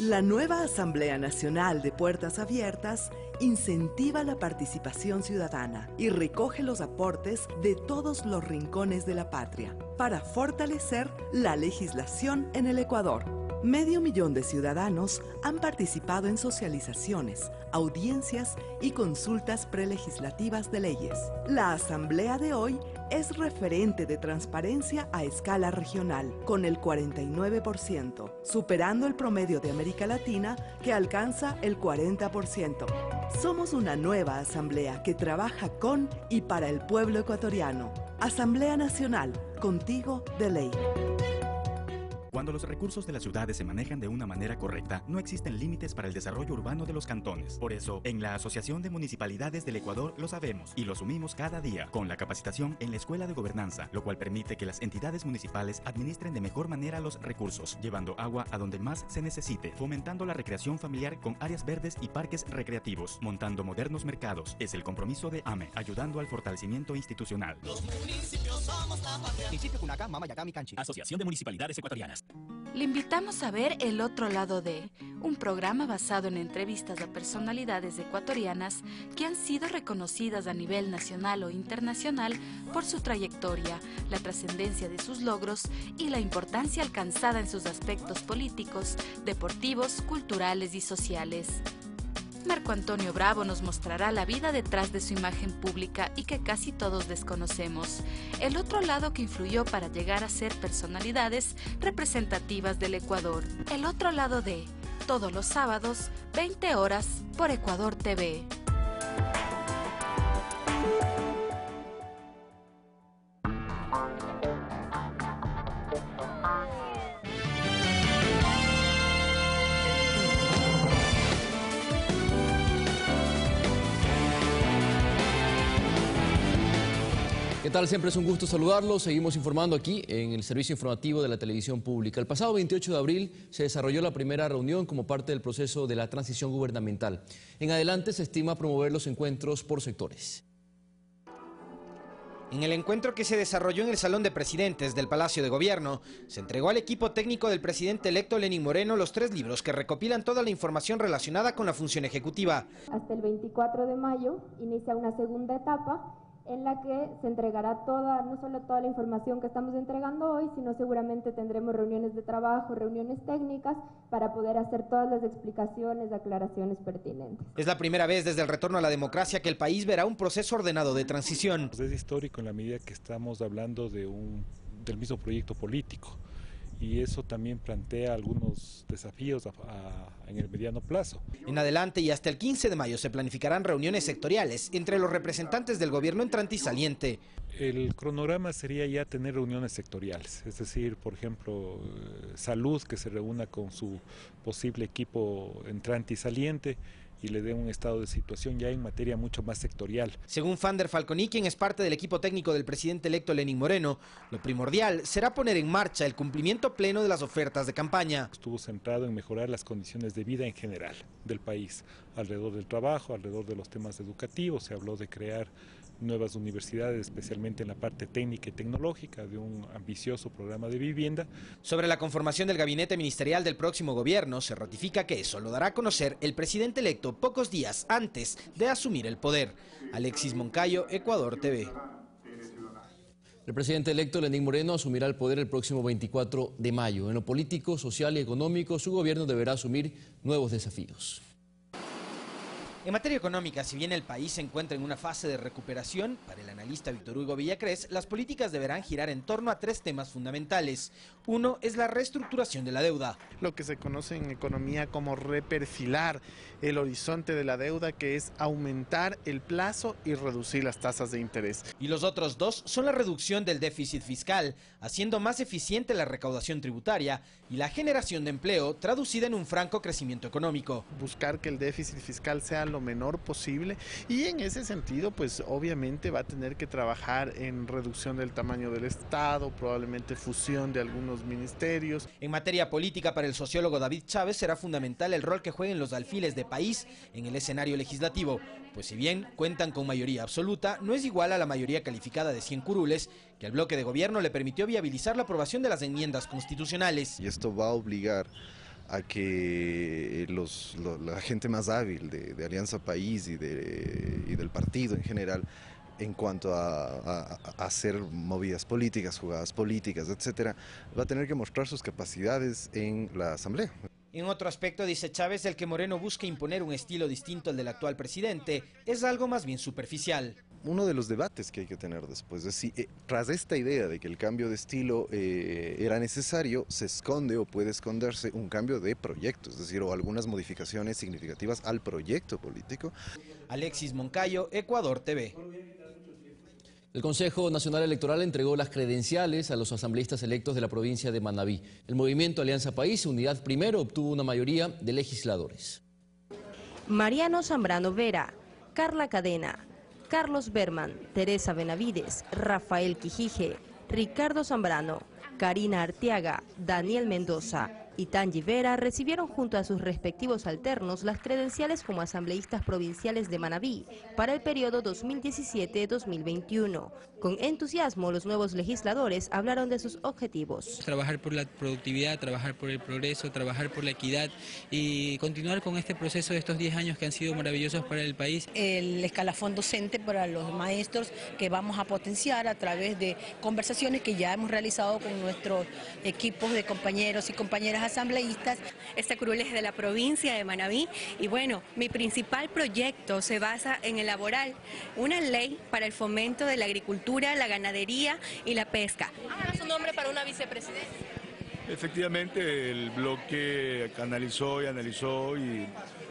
La nueva Asamblea Nacional de Puertas Abiertas incentiva la participación ciudadana y recoge los aportes de todos los rincones de la patria para fortalecer la legislación en el Ecuador. 500,000 de ciudadanos han participado en socializaciones, audiencias y consultas prelegislativas de leyes. La asamblea de hoy es referente de transparencia a escala regional, con el 49%, superando el promedio de América Latina, que alcanza el 40%. Somos una nueva asamblea que trabaja con y para el pueblo ecuatoriano. Asamblea Nacional, contigo de ley. Cuando los recursos de las ciudades se manejan de una manera correcta, no existen límites para el desarrollo urbano de los cantones. Por eso, en la Asociación de Municipalidades del Ecuador lo sabemos y lo asumimos cada día, con la capacitación en la Escuela de Gobernanza, lo cual permite que las entidades municipales administren de mejor manera los recursos, llevando agua a donde más se necesite, fomentando la recreación familiar con áreas verdes y parques recreativos, montando modernos mercados. Es el compromiso de AME, ayudando al fortalecimiento institucional. Los municipios somos la patria. Municipio Cunacá, Mamayacami, Canchi. Asociación de Municipalidades Ecuatorianas. Le invitamos a ver El Otro Lado de, un programa basado en entrevistas a personalidades ecuatorianas que han sido reconocidas a nivel nacional o internacional por su trayectoria, la trascendencia de sus logros y la importancia alcanzada en sus aspectos políticos, deportivos, culturales y sociales. Marco Antonio Bravo nos mostrará la vida detrás de su imagen pública y que casi todos desconocemos. El otro lado que influyó para llegar a ser personalidades representativas del Ecuador. El otro lado de, todos los sábados, 20 horas, por Ecuador TV. ¿Qué tal? Siempre es un gusto saludarlos. Seguimos informando aquí en el servicio informativo de la televisión pública. El pasado 28 de abril se desarrolló la primera reunión como parte del proceso de la transición gubernamental. En adelante se estima promover los encuentros por sectores. En el encuentro que se desarrolló en el Salón de Presidentes del Palacio de Gobierno, se entregó al equipo técnico del presidente electo Lenín Moreno los 3 libros que recopilan toda la información relacionada con la función ejecutiva. Hasta el 24 de mayo inicia una segunda etapa en la que se entregará no solo toda la información que estamos entregando hoy, sino seguramente tendremos reuniones de trabajo, reuniones técnicas, para poder hacer todas las explicaciones, aclaraciones pertinentes. Es la primera vez desde el retorno a la democracia que el país verá un proceso ordenado de transición. Es histórico en la medida que estamos hablando del mismo proyecto político. Y eso también plantea algunos desafíos en el mediano plazo. En adelante y hasta el 15 de mayo se planificarán reuniones sectoriales entre los representantes del gobierno entrante y saliente. El cronograma sería ya tener reuniones sectoriales, es decir, por ejemplo, salud que se reúna con su posible equipo entrante y saliente, y le dé un estado de situación ya en materia mucho más sectorial. Según Fander Falconi, quien es parte del equipo técnico del presidente electo Lenín Moreno, lo primordial será poner en marcha el cumplimiento pleno de las ofertas de campaña. Estuvo centrado en mejorar las condiciones de vida en general del país, alrededor del trabajo, alrededor de los temas educativos. Se habló de crear nuevas universidades, especialmente en la parte técnica y tecnológica, de un ambicioso programa de vivienda. Sobre la conformación del gabinete ministerial del próximo gobierno, se ratifica que eso lo dará a conocer el presidente electo pocos días antes de asumir el poder. Alexis Moncayo, Ecuador TV. El presidente electo Lenín Moreno asumirá el poder el próximo 24 de mayo. En lo político, social y económico, su gobierno deberá asumir nuevos desafíos. En materia económica, si bien el país se encuentra en una fase de recuperación, para el analista Víctor Hugo Villacrés, las políticas deberán girar en torno a 3 temas fundamentales. Uno es la reestructuración de la deuda. Lo que se conoce en economía como reperfilar el horizonte de la deuda, que es aumentar el plazo y reducir las tasas de interés. Y los otros 2 son la reducción del déficit fiscal, haciendo más eficiente la recaudación tributaria y la generación de empleo, traducida en un franco crecimiento económico. Buscar que el déficit fiscal sea lo menor posible, y en ese sentido pues obviamente va a tener que trabajar en reducción del tamaño del Estado, probablemente fusión de algunos ministerios. En materia política, para el sociólogo David Chávez será fundamental el rol que jueguen los alfiles de país en el escenario legislativo, pues si bien cuentan con mayoría absoluta, no es igual a la mayoría calificada de 100 curules que al bloque de gobierno le permitió viabilizar la aprobación de las enmiendas constitucionales. Y esto va a obligar a que la gente más hábil de Alianza País y del partido en general, en cuanto a hacer movidas políticas, jugadas políticas, etcétera, va a tener que mostrar sus capacidades en la Asamblea. En otro aspecto, dice Chávez, el que Moreno busque imponer un estilo distinto al del actual presidente es algo más bien superficial. Uno de los debates que hay que tener después es si tras esta idea de que el cambio de estilo era necesario, se esconde o puede esconderse un cambio de proyecto, es decir, o algunas modificaciones significativas al proyecto político. Alexis Moncayo, Ecuador TV. El Consejo Nacional Electoral entregó las credenciales a los asambleístas electos de la provincia de Manabí. El movimiento Alianza País, Unidad Primero, obtuvo una mayoría de legisladores. Mariano Zambrano Vera, Carla Cadena, Carlos Berman, Teresa Benavides, Rafael Quijije, Ricardo Zambrano, Karina Arteaga, Daniel Mendoza y Tangi Vera recibieron junto a sus respectivos alternos las credenciales como asambleístas provinciales de Manabí para el periodo 2017-2021. Con entusiasmo, los nuevos legisladores hablaron de sus objetivos. Trabajar por la productividad, trabajar por el progreso, trabajar por la equidad y continuar con este proceso de estos 10 años que han sido maravillosos para el país. El escalafón docente para los maestros que vamos a potenciar a través de conversaciones que ya hemos realizado con nuestros equipos de compañeros y compañeras asambleístas. Esta curul es de la provincia de Manabí y bueno, mi principal proyecto se basa en elaborar una ley para el fomento de la agricultura, la ganadería y la pesca. Ahora su nombre para una vicepresidencia. Efectivamente, el bloque analizó y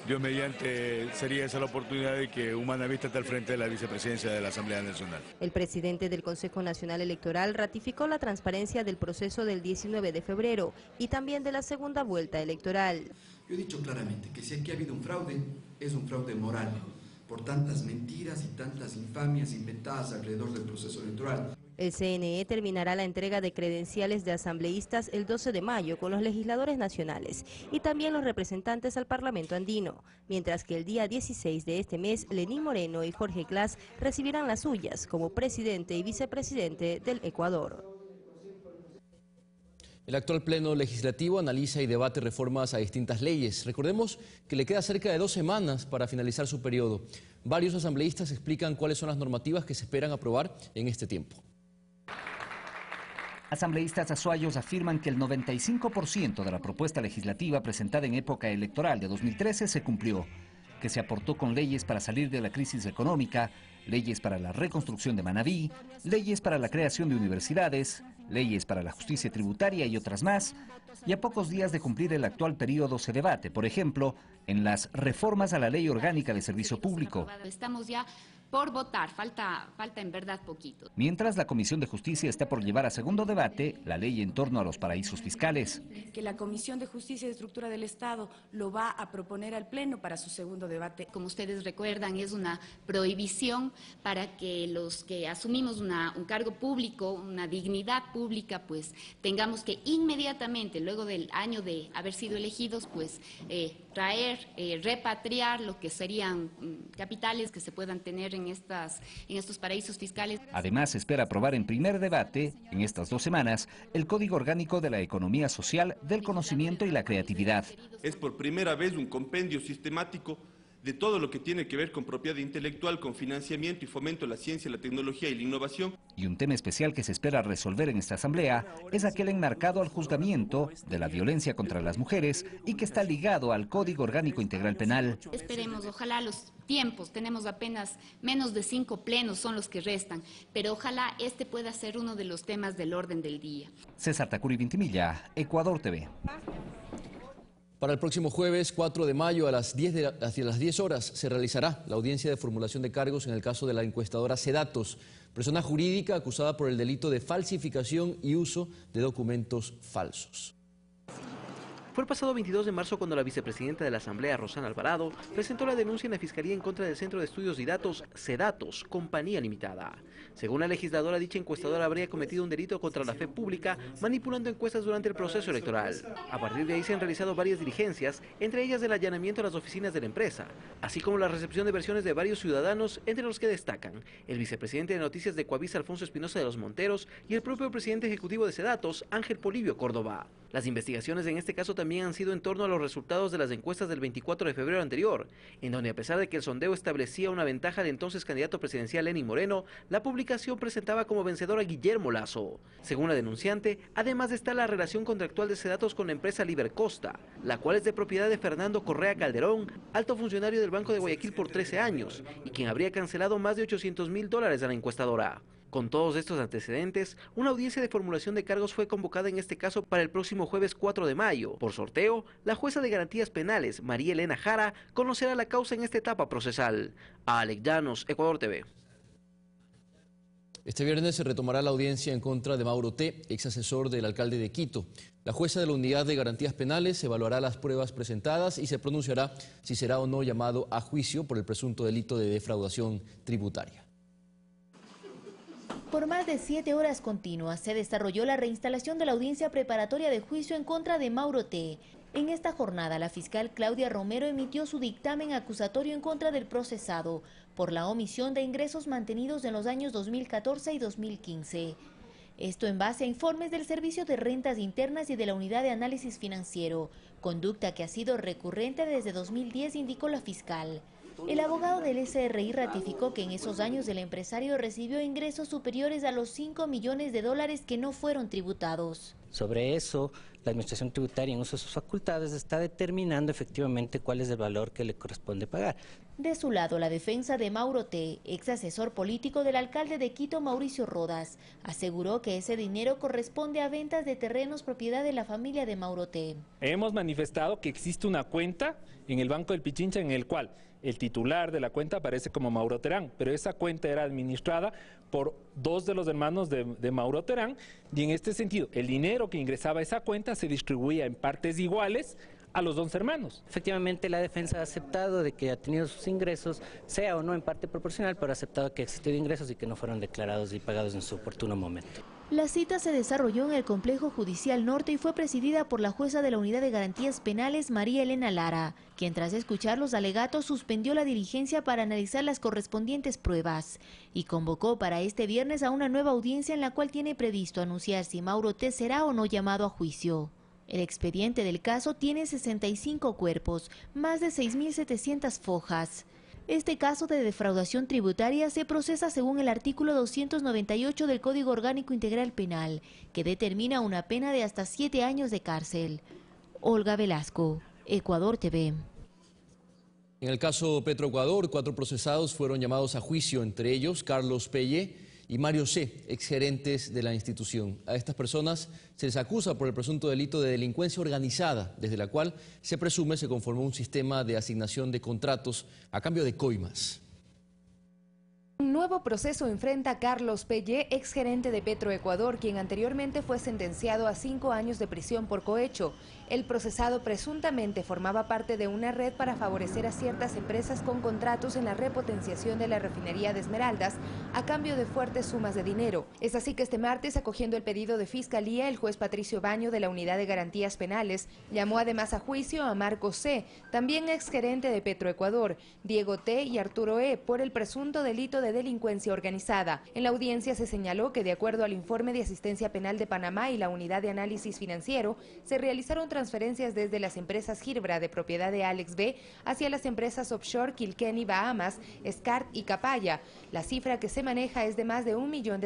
Dios mediante sería esa la oportunidad de que un manabista esté al frente de la vicepresidencia de la Asamblea Nacional. El presidente del Consejo Nacional Electoral ratificó la transparencia del proceso del 19 de febrero y también de la segunda vuelta electoral. Yo he dicho claramente que si aquí ha habido un fraude, es un fraude moral, por tantas mentiras y tantas infamias inventadas alrededor del proceso electoral. El CNE terminará la entrega de credenciales de asambleístas el 12 de mayo con los legisladores nacionales y también los representantes al Parlamento andino, mientras que el día 16 de este mes, Lenín Moreno y Jorge Glass recibirán las suyas como presidente y vicepresidente del Ecuador. El actual Pleno Legislativo analiza y debate reformas a distintas leyes. Recordemos que le queda cerca de 2 semanas para finalizar su periodo. Varios asambleístas explican cuáles son las normativas que se esperan aprobar en este tiempo. Asambleístas azuayos afirman que el 95% de la propuesta legislativa presentada en época electoral de 2013 se cumplió, que se aportó con leyes para salir de la crisis económica, leyes para la reconstrucción de Manabí, leyes para la creación de universidades, leyes para la justicia tributaria y otras más, y a pocos días de cumplir el actual periodo se debate, por ejemplo, en las reformas a la Ley Orgánica de Servicio Público. Estamos ya por votar, falta en verdad poquito. Mientras la Comisión de Justicia está por llevar a segundo debate la ley en torno a los paraísos fiscales. Que la Comisión de Justicia y Estructura del Estado lo va a proponer al Pleno para su segundo debate. Como ustedes recuerdan, es una prohibición para que los que asumimos un cargo público, una dignidad pública, pues tengamos que inmediatamente, luego del año de haber sido elegidos, pues repatriar lo que serían capitales que se puedan tener en estos paraísos fiscales. Además, se espera aprobar en primer debate, en estas 2 semanas, el Código Orgánico de la Economía Social, del Conocimiento y la Creatividad. Es por primera vez un compendio sistemático de todo lo que tiene que ver con propiedad intelectual, con financiamiento y fomento de la ciencia, la tecnología y la innovación. Y un tema especial que se espera resolver en esta asamblea es aquel enmarcado al juzgamiento de la violencia contra las mujeres y que está ligado al Código Orgánico Integral Penal. Esperemos, ojalá los tiempos, tenemos apenas menos de 5 plenos son los que restan, pero ojalá este pueda ser uno de los temas del orden del día. César Tacuri Vintimilla, Ecuador TV. Para el próximo jueves 4 de mayo hacia las 10 horas se realizará la audiencia de formulación de cargos en el caso de la encuestadora Sedatos, persona jurídica acusada por el delito de falsificación y uso de documentos falsos. Fue el pasado 22 de marzo cuando la vicepresidenta de la Asamblea, Rosana Alvarado, presentó la denuncia en la Fiscalía en contra del Centro de Estudios y Datos Sedatos, Compañía Limitada. Según la legisladora, dicha encuestadora habría cometido un delito contra la fe pública manipulando encuestas durante el proceso electoral. A partir de ahí se han realizado varias diligencias, entre ellas el allanamiento a las oficinas de la empresa, así como la recepción de versiones de varios ciudadanos, entre los que destacan el vicepresidente de Noticias de Coavisa, Alfonso Espinosa de los Monteros, y el propio presidente ejecutivo de Sedatos, Ángel Polibio Córdoba. Las investigaciones en este caso también han sido en torno a los resultados de las encuestas del 24 de febrero anterior, en donde a pesar de que el sondeo establecía una ventaja del entonces candidato presidencial Lenín Moreno, la publicación presentaba como vencedor a Guillermo Lasso. Según la denunciante, además está la relación contractual de Sedatos con la empresa Libercosta, la cual es de propiedad de Fernando Correa Calderón, alto funcionario del Banco de Guayaquil por 13 años, y quien habría cancelado más de $800.000 a la encuestadora. Con todos estos antecedentes, una audiencia de formulación de cargos fue convocada en este caso para el próximo jueves 4 de mayo. Por sorteo, la jueza de garantías penales, María Elena Jara, conocerá la causa en esta etapa procesal. Alex Llanos, Ecuador TV. Este viernes se retomará la audiencia en contra de Mauro T., ex asesor del alcalde de Quito. La jueza de la Unidad de Garantías Penales evaluará las pruebas presentadas y se pronunciará si será o no llamado a juicio por el presunto delito de defraudación tributaria. Por más de 7 horas continuas se desarrolló la reinstalación de la audiencia preparatoria de juicio en contra de Mauro T. En esta jornada, la fiscal Claudia Romero emitió su dictamen acusatorio en contra del procesado por la omisión de ingresos mantenidos en los años 2014 y 2015. Esto en base a informes del Servicio de Rentas Internas y de la Unidad de Análisis Financiero, conducta que ha sido recurrente desde 2010, indicó la fiscal. El abogado del SRI ratificó que en esos años el empresario recibió ingresos superiores a los $5 millones que no fueron tributados. Sobre eso, la Administración Tributaria en uso de sus facultades está determinando efectivamente cuál es el valor que le corresponde pagar. De su lado, la defensa de Mauro T., ex asesor político del alcalde de Quito, Mauricio Rodas, aseguró que ese dinero corresponde a ventas de terrenos propiedad de la familia de Mauro T. Hemos manifestado que existe una cuenta en el Banco del Pichincha en el cual el titular de la cuenta aparece como Mauro Terán, pero esa cuenta era administrada por 2 de los hermanos de Mauro Terán, y en este sentido, el dinero que ingresaba a esa cuenta se distribuía en partes iguales a los 2 hermanos. Efectivamente, la defensa ha aceptado de que ha tenido sus ingresos, sea o no en parte proporcional, pero ha aceptado que ha existido ingresos y que no fueron declarados y pagados en su oportuno momento. La cita se desarrolló en el Complejo Judicial Norte y fue presidida por la jueza de la Unidad de Garantías Penales, María Elena Lara, quien tras escuchar los alegatos suspendió la diligencia para analizar las correspondientes pruebas y convocó para este viernes a una nueva audiencia en la cual tiene previsto anunciar si Mauro T. será o no llamado a juicio. El expediente del caso tiene 65 cuerpos, más de 6.700 fojas. Este caso de defraudación tributaria se procesa según el artículo 298 del Código Orgánico Integral Penal, que determina una pena de hasta 7 años de cárcel. Olga Velasco, Ecuador TV. En el caso Petroecuador, 4 procesados fueron llamados a juicio, entre ellos Carlos Pelle y Mario C., exgerentes de la institución. A estas personas se les acusa por el presunto delito de delincuencia organizada, desde la cual se presume se conformó un sistema de asignación de contratos a cambio de coimas. Un nuevo proceso enfrenta a Carlos Pellé, exgerente de Petroecuador, quien anteriormente fue sentenciado a 5 años de prisión por cohecho. El procesado presuntamente formaba parte de una red para favorecer a ciertas empresas con contratos en la repotenciación de la refinería de Esmeraldas a cambio de fuertes sumas de dinero. Es así que este martes, acogiendo el pedido de Fiscalía, el juez Patricio Baño de la Unidad de Garantías Penales llamó además a juicio a Marco C., también exgerente de Petroecuador, Diego T. y Arturo E. por el presunto delito de delincuencia organizada. En la audiencia se señaló que de acuerdo al informe de asistencia penal de Panamá y la Unidad de Análisis Financiero, se realizaron transferencias desde las empresas Girbra de propiedad de Alex B. hacia las empresas offshore Kilkenny Bahamas, SCART y Capaya. La cifra que se maneja es de más de $1 millón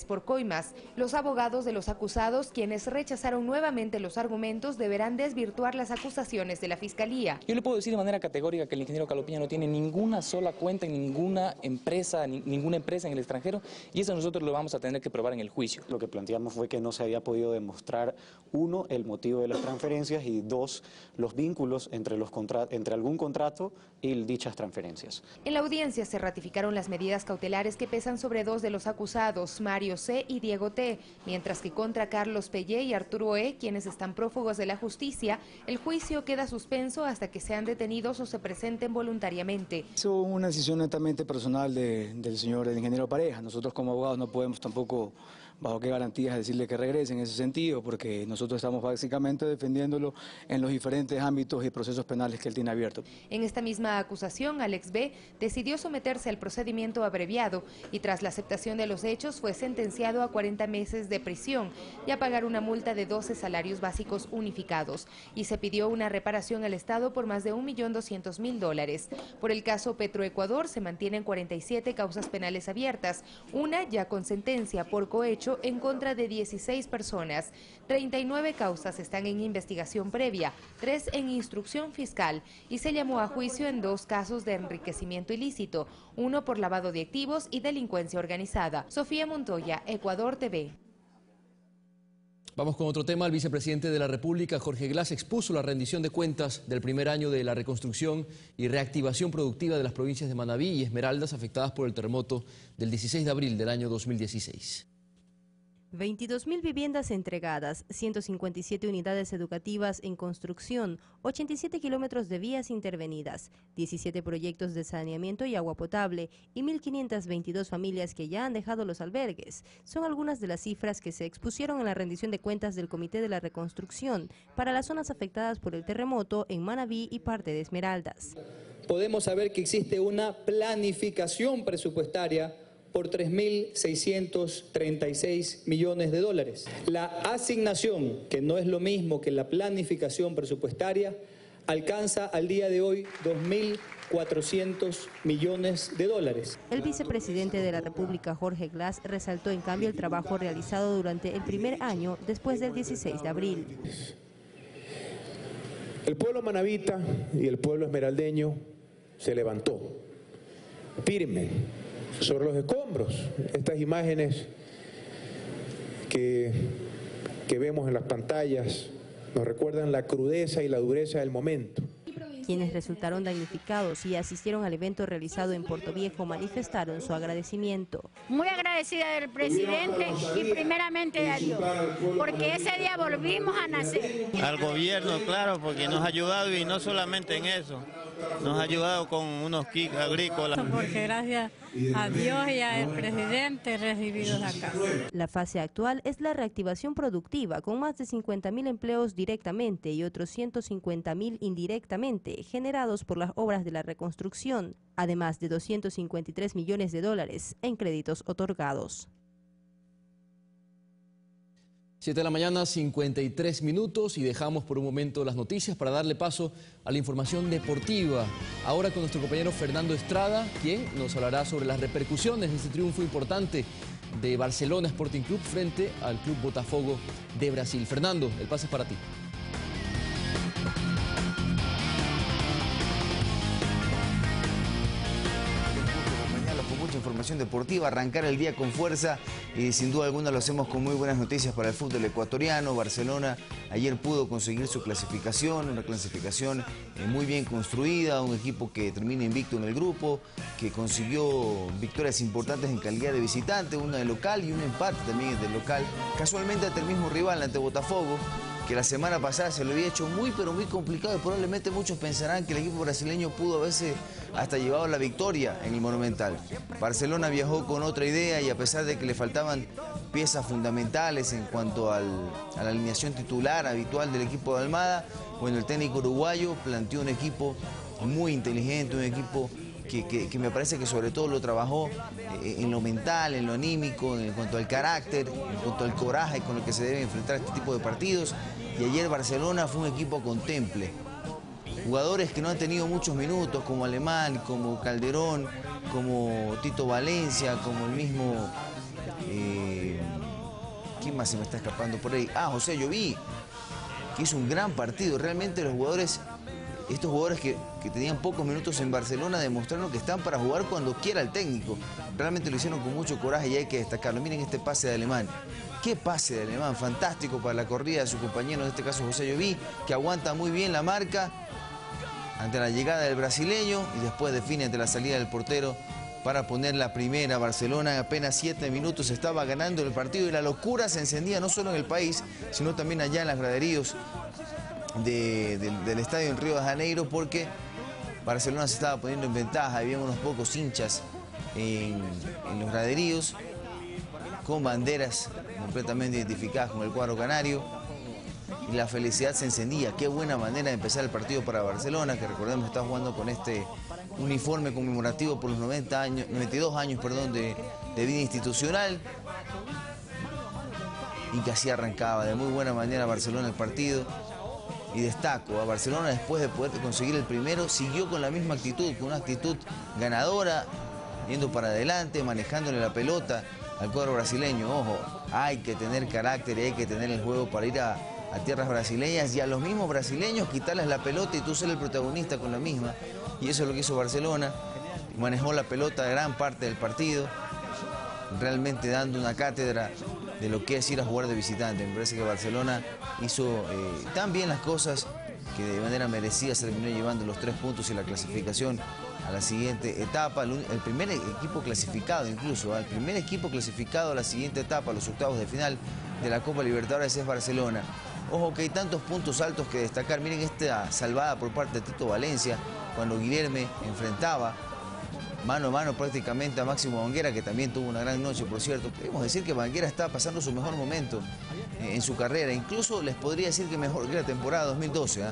por coimas. Los abogados de los acusados, quienes rechazaron nuevamente los argumentos, deberán desvirtuar las acusaciones de la Fiscalía. Yo le puedo decir de manera categórica que el ingeniero Calopiña no tiene ninguna sola cuenta en ninguna empresa en el extranjero, y eso nosotros lo vamos a tener que probar en el juicio. Lo que planteamos fue que no se había podido demostrar, 1, el motivo de las transferencias y 2, los vínculos entre algún contrato y dichas transferencias. En la audiencia se ratificaron las medidas cautelares que pesan sobre 2 de los acusados, Mario C. y Diego T., mientras que contra Carlos Pellé y Arturo E., quienes están prófugos de la justicia, el juicio queda suspenso hasta que sean detenidos o se presenten voluntariamente. Es una decisión netamente personal del señor el ingeniero Pareja. Nosotros como abogados no podemos tampoco, bajo qué garantías, decirle que regrese en ese sentido, porque nosotros estamos básicamente defendiéndolo en los diferentes ámbitos y procesos penales que él tiene abiertos. En esta misma acusación, Alex B. decidió someterse al procedimiento abreviado y tras la aceptación de los hechos fue sentenciado a 40 meses de prisión y a pagar una multa de 12 salarios básicos unificados, y se pidió una reparación al Estado por más de $1.200.000. Por el caso Petroecuador se mantienen 47 causas penales abiertas, una ya con sentencia por cohecho en contra de 16 personas. 39 causas están en investigación previa, 3 en instrucción fiscal, y se llamó a juicio en 2 casos de enriquecimiento ilícito, uno por lavado de activos y delincuencia organizada. Sofía Montoya, Ecuador TV. Vamos con otro tema. El vicepresidente de la República, Jorge Glass, expuso la rendición de cuentas del primer año de la reconstrucción y reactivación productiva de las provincias de Manabí y Esmeraldas afectadas por el terremoto del 16 de abril del año 2016. 22.000 viviendas entregadas, 157 unidades educativas en construcción, 87 kilómetros de vías intervenidas, 17 proyectos de saneamiento y agua potable y 1.522 familias que ya han dejado los albergues. Son algunas de las cifras que se expusieron en la rendición de cuentas del Comité de la Reconstrucción para las zonas afectadas por el terremoto en Manabí y parte de Esmeraldas. Podemos saber que existe una planificación presupuestaria por 3.636 millones de dólares. La asignación, que no es lo mismo que la planificación presupuestaria, alcanza al día de hoy 2.400 millones de dólares. El vicepresidente de la República, Jorge Glass, resaltó en cambio el trabajo realizado durante el primer año después del 16 de abril. El pueblo manabita y el pueblo esmeraldeño se levantó firme sobre los escombros. Estas imágenes que vemos en las pantallas nos recuerdan la crudeza y la dureza del momento. Quienes resultaron damnificados y asistieron al evento realizado en Puerto Viejo manifestaron su agradecimiento. Muy agradecida del presidente y primeramente a Dios, porque ese día volvimos a nacer. Al gobierno, claro, porque nos ha ayudado y no solamente en eso, nos ha ayudado con unos kits agrícolas. Porque gracias a Dios y al presidente recibidos acá. La fase actual es la reactivación productiva, con más de 50.000 empleos directamente y otros 150.000 indirectamente, generados por las obras de la reconstrucción, además de 253 millones de dólares en créditos otorgados. 7 de la mañana, 53 minutos, y dejamos por un momento las noticias para darle paso a la información deportiva. Ahora con nuestro compañero Fernando Estrada, quien nos hablará sobre las repercusiones de este triunfo importante de Barcelona Sporting Club frente al Club Botafogo de Brasil. Fernando, el pase es para ti. mucha información deportiva, arrancar el día con fuerza y sin duda alguna lo hacemos con muy buenas noticias para el fútbol ecuatoriano. Barcelona ayer pudo conseguir su clasificación, una clasificación muy bien construida, un equipo que termina invicto en el grupo, que consiguió victorias importantes en calidad de visitante, una de local y un empate también de local, casualmente ante el mismo rival, ante Botafogo, que la semana pasada se lo había hecho pero muy complicado y probablemente muchos pensarán que el equipo brasileño pudo haberse hasta llevado la victoria en el Monumental. Barcelona viajó con otra idea y a pesar de que le faltaban piezas fundamentales en cuanto a la alineación titular habitual del equipo de Almada, bueno, el técnico uruguayo planteó un equipo muy inteligente, un equipo que me parece que sobre todo lo trabajó en lo mental, en lo anímico, en cuanto al carácter, en cuanto al coraje con el que se debe enfrentar este tipo de partidos. Y ayer Barcelona fue un equipo contemple. Jugadores que no han tenido muchos minutos, como Alemán, como Calderón, como Tito Valencia, como el mismo... ¿quién más se me está escapando por ahí? José Lloví, que hizo un gran partido. Realmente los jugadores... Estos jugadores que tenían pocos minutos en Barcelona demostraron que están para jugar cuando quiera el técnico. Realmente lo hicieron con mucho coraje y hay que destacarlo. Miren este pase de Alemán. Qué pase de Alemán, fantástico para la corrida de su compañero, en este caso José Lloví, que aguanta muy bien la marca ante la llegada del brasileño y después define ante la salida del portero para poner la primera. Barcelona en apenas 7 minutos estaba ganando el partido y la locura se encendía no solo en el país, sino también allá en las graderíos del estadio en Río de Janeiro, porque Barcelona se estaba poniendo en ventaja. Había unos pocos hinchas en los graderíos con banderas completamente identificadas con el cuadro canario y la felicidad se encendía. Qué buena manera de empezar el partido para Barcelona, que recordemos está jugando con este uniforme conmemorativo por los 92 años de vida institucional, y que así arrancaba de muy buena manera Barcelona el partido. Y destaco a Barcelona, después de poder conseguir el primero, siguió con la misma actitud, con una actitud ganadora, yendo para adelante, manejándole la pelota al cuadro brasileño. Ojo, hay que tener carácter y hay que tener el juego para ir a tierras brasileñas y a los mismos brasileños quitarles la pelota y tú ser el protagonista con la misma. Y eso es lo que hizo Barcelona. Manejó la pelota gran parte del partido, realmente dando una cátedra de lo que es ir a jugar de visitante. Me parece que Barcelona hizo tan bien las cosas que de manera merecida se terminó llevando los 3 puntos y la clasificación a la siguiente etapa. El primer equipo clasificado incluso, el primer equipo clasificado a la siguiente etapa, los octavos de final de la Copa Libertadores es Barcelona. Ojo que hay tantos puntos altos que destacar. Miren esta salvada por parte de Tito Valencia cuando Guilherme enfrentaba mano a mano prácticamente a Máximo Banguera, que también tuvo una gran noche, por cierto. Podemos decir que Banguera está pasando su mejor momento en su carrera. Incluso les podría decir que mejor que la temporada 2012.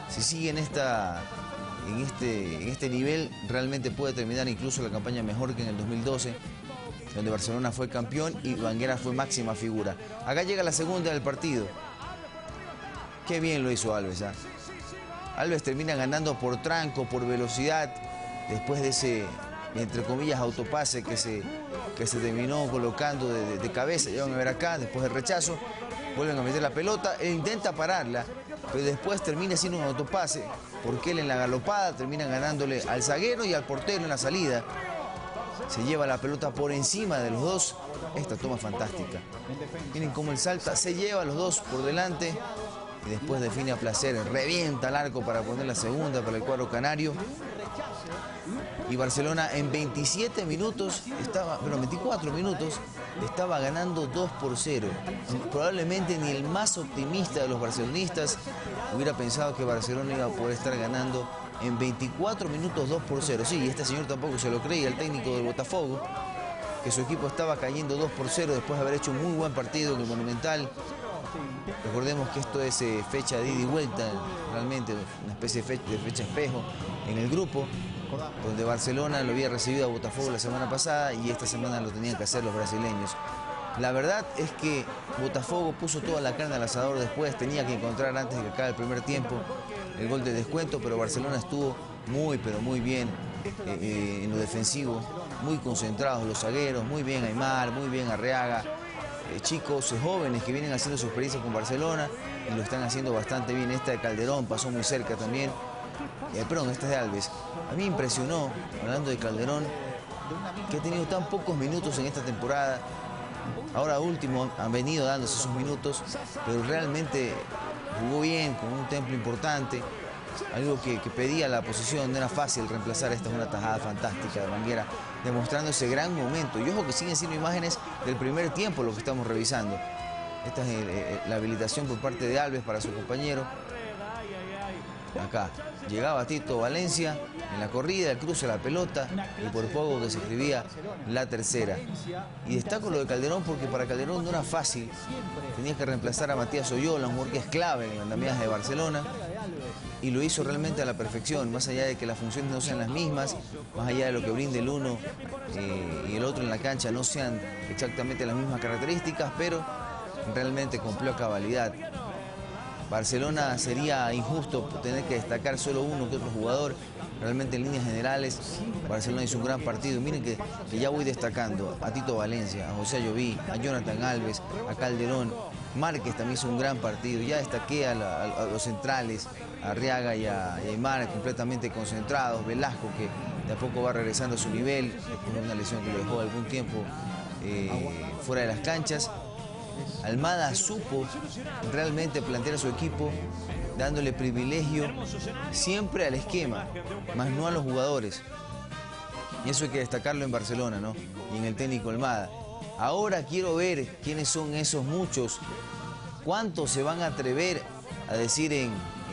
Si sigue en este nivel, realmente puede terminar incluso la campaña mejor que en el 2012, donde Barcelona fue campeón y Banguera fue máxima figura. Acá llega la segunda del partido. Qué bien lo hizo Alves. Alves termina ganando por tranco, por velocidad, después de ese, entre comillas, autopase que se terminó colocando de cabeza. Ya van a ver acá, después del rechazo, vuelven a meter la pelota, él intenta pararla, pero después termina siendo un autopase, porque él en la galopada termina ganándole al zaguero y al portero en la salida. Se lleva la pelota por encima de los dos. Esta toma fantástica. Miren cómo él salta, se lleva a los dos por delante y después define a placer, revienta el arco para poner la segunda para el cuadro canario. Y Barcelona en 24 minutos estaba ganando 2-0. Probablemente ni el más optimista de los barcelonistas hubiera pensado que Barcelona iba a poder estar ganando en 24 minutos 2-0. Sí, y este señor tampoco se lo creía, el técnico del Botafogo, que su equipo estaba cayendo 2-0 después de haber hecho un muy buen partido en el Monumental. Recordemos que esto es fecha de ida y vuelta, realmente una especie de fecha espejo en el grupo, donde Barcelona lo había recibido a Botafogo la semana pasada y esta semana lo tenían que hacer los brasileños. La verdad es que Botafogo puso toda la carne al asador después, tenía que encontrar antes de que acabe el primer tiempo el gol de descuento, pero Barcelona estuvo pero muy bien en lo defensivo, muy concentrados los zagueros, muy bien Aimar, muy bien Arriaga, chicos jóvenes que vienen haciendo su experiencia con Barcelona y lo están haciendo bastante bien. Esta de Calderón pasó muy cerca también. Esta es de Alves. A mí me impresionó, hablando de Calderón, que ha tenido tan pocos minutos en esta temporada. Ahora último han venido dándose esos minutos, pero realmente jugó bien, con un tempo importante. Algo que pedía la posición, no era fácil reemplazar. Esta es una tajada fantástica de Banguera, demostrando ese gran momento. Y ojo que siguen siendo imágenes del primer tiempo lo que estamos revisando. Esta es la habilitación por parte de Alves para su compañero. Acá llegaba Tito Valencia en la corrida, el cruce de la pelota y por poco que se escribía la tercera. Y destaco lo de Calderón porque para Calderón no era fácil. Tenía que reemplazar a Matías Oyola, un jugador que es clave en el andamiaje de Barcelona. Y lo hizo realmente a la perfección, más allá de que las funciones no sean las mismas, más allá de lo que brinde el uno y el otro en la cancha no sean exactamente las mismas características, pero realmente cumplió a cabalidad. Barcelona sería injusto tener que destacar solo uno que otro jugador. Realmente en líneas generales Barcelona hizo un gran partido. Miren que ya voy destacando a Tito Valencia, a José Ayoví, a Jonathan Alves, a Calderón. Márquez también hizo un gran partido. Ya destaqué a los centrales, a Arriaga y a Aymar completamente concentrados. Velasco que de a poco va regresando a su nivel después de una lesión que lo dejó algún tiempo fuera de las canchas. Almada supo realmente plantear a su equipo dándole privilegio siempre al esquema, más no a los jugadores. Y eso hay que destacarlo en Barcelona, ¿no? Y en el técnico Almada. Ahora quiero ver quiénes son esos muchos, cuántos se van a atrever a decir en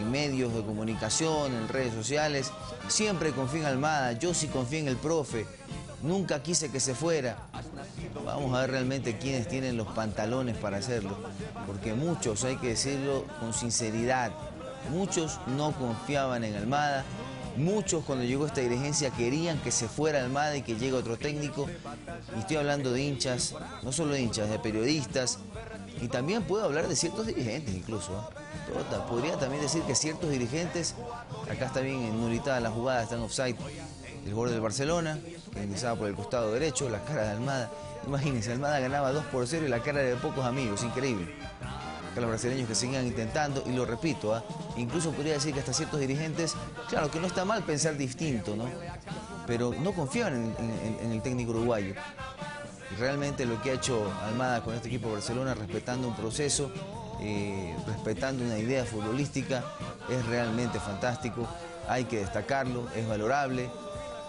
medios de comunicación, en redes sociales. Siempre confío en Almada, yo sí confío en el profe, nunca quise que se fuera. Vamos a ver realmente quiénes tienen los pantalones para hacerlo, porque muchos, hay que decirlo con sinceridad, muchos no confiaban en Almada, muchos cuando llegó esta dirigencia querían que se fuera Almada y que llegue otro técnico, y estoy hablando de hinchas, no solo de hinchas, de periodistas, y también puedo hablar de ciertos dirigentes incluso, ¿eh? Podría también decir que ciertos dirigentes, acá está bien nulitada la jugada, está en offside, el jugador del Barcelona, que ingresaba por el costado derecho, la cara de Almada. Imagínense, Almada ganaba 2-0 y la cara de pocos amigos, increíble. Acá los brasileños que sigan intentando, y lo repito, incluso podría decir que hasta ciertos dirigentes, claro que no está mal pensar distinto, ¿no? Pero no confiaban en el técnico uruguayo. Y realmente lo que ha hecho Almada con este equipo de Barcelona, respetando un proceso, respetando una idea futbolística, es realmente fantástico. Hay que destacarlo, es valorable.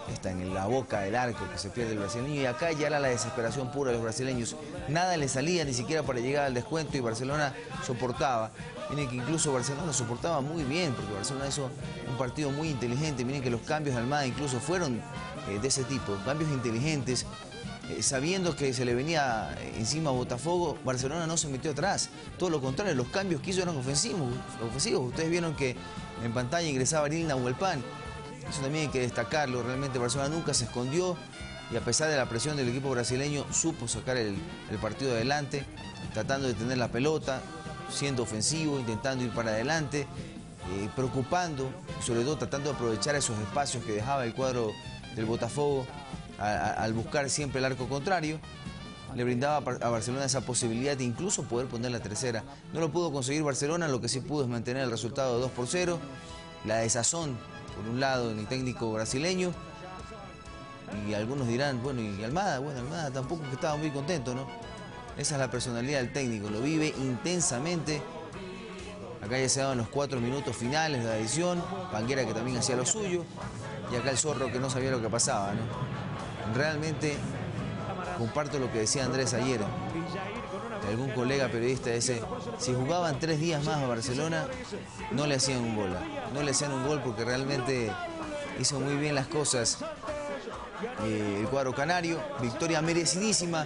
Está en la boca del arco que se pierde el brasileño, y acá ya era la desesperación pura de los brasileños. Nada le salía ni siquiera para llegar al descuento y Barcelona soportaba. Miren que incluso Barcelona soportaba muy bien porque Barcelona hizo un partido muy inteligente. Miren que los cambios de Almada incluso fueron de ese tipo, cambios inteligentes. Sabiendo que se le venía encima a Botafogo, Barcelona no se metió atrás. Todo lo contrario, los cambios que hizo eran ofensivos. Ustedes vieron que en pantalla ingresaba Ariel Nahuelpan. Eso también hay que destacarlo. Realmente Barcelona nunca se escondió y a pesar de la presión del equipo brasileño supo sacar el partido adelante, tratando de tener la pelota, siendo ofensivo, intentando ir para adelante, preocupando y sobre todo tratando de aprovechar esos espacios que dejaba el cuadro del Botafogo al buscar siempre el arco contrario. Le brindaba a Barcelona esa posibilidad de incluso poder poner la tercera. No lo pudo conseguir Barcelona, lo que sí pudo es mantener el resultado de 2-0. La desazón por un lado en el técnico brasileño, y algunos dirán, bueno, y Almada, Almada tampoco que estaba muy contento, ¿no? Esa es la personalidad del técnico, lo vive intensamente. Acá ya se daban los 4 minutos finales de la edición, Banguera que también hacía lo suyo, y acá el Zorro que no sabía lo que pasaba, ¿no? Realmente comparto lo que decía Andrés ayer, de algún colega periodista ese, si jugaban 3 días más a Barcelona, no le hacían un gol. No le hacían un gol porque realmente hizo muy bien las cosas el cuadro canario. Victoria merecidísima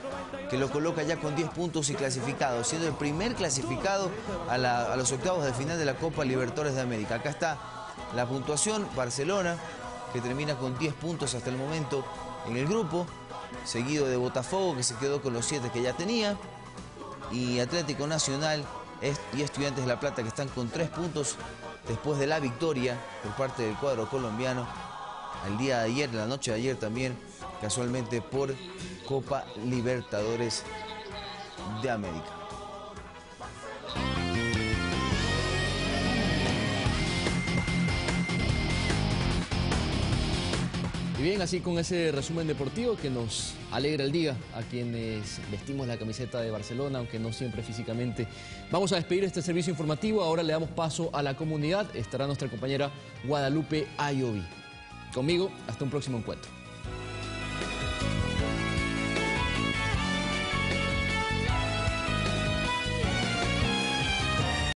que lo coloca ya con 10 puntos y clasificado, siendo el primer clasificado a los octavos de final de la Copa Libertadores de América. Acá está la puntuación, Barcelona, que termina con 10 puntos hasta el momento en el grupo, seguido de Botafogo, que se quedó con los 7 que ya tenía, y Atlético Nacional y Estudiantes de La Plata, que están con 3 puntos después de la victoria por parte del cuadro colombiano el día de ayer, la noche de ayer también, casualmente por Copa Libertadores de América. Y bien, así con ese resumen deportivo que nos alegra el día a quienes vestimos la camiseta de Barcelona, aunque no siempre físicamente. Vamos a despedir este servicio informativo. Ahora le damos paso a la comunidad. Estará nuestra compañera Guadalupe Ayoví. Conmigo, hasta un próximo encuentro.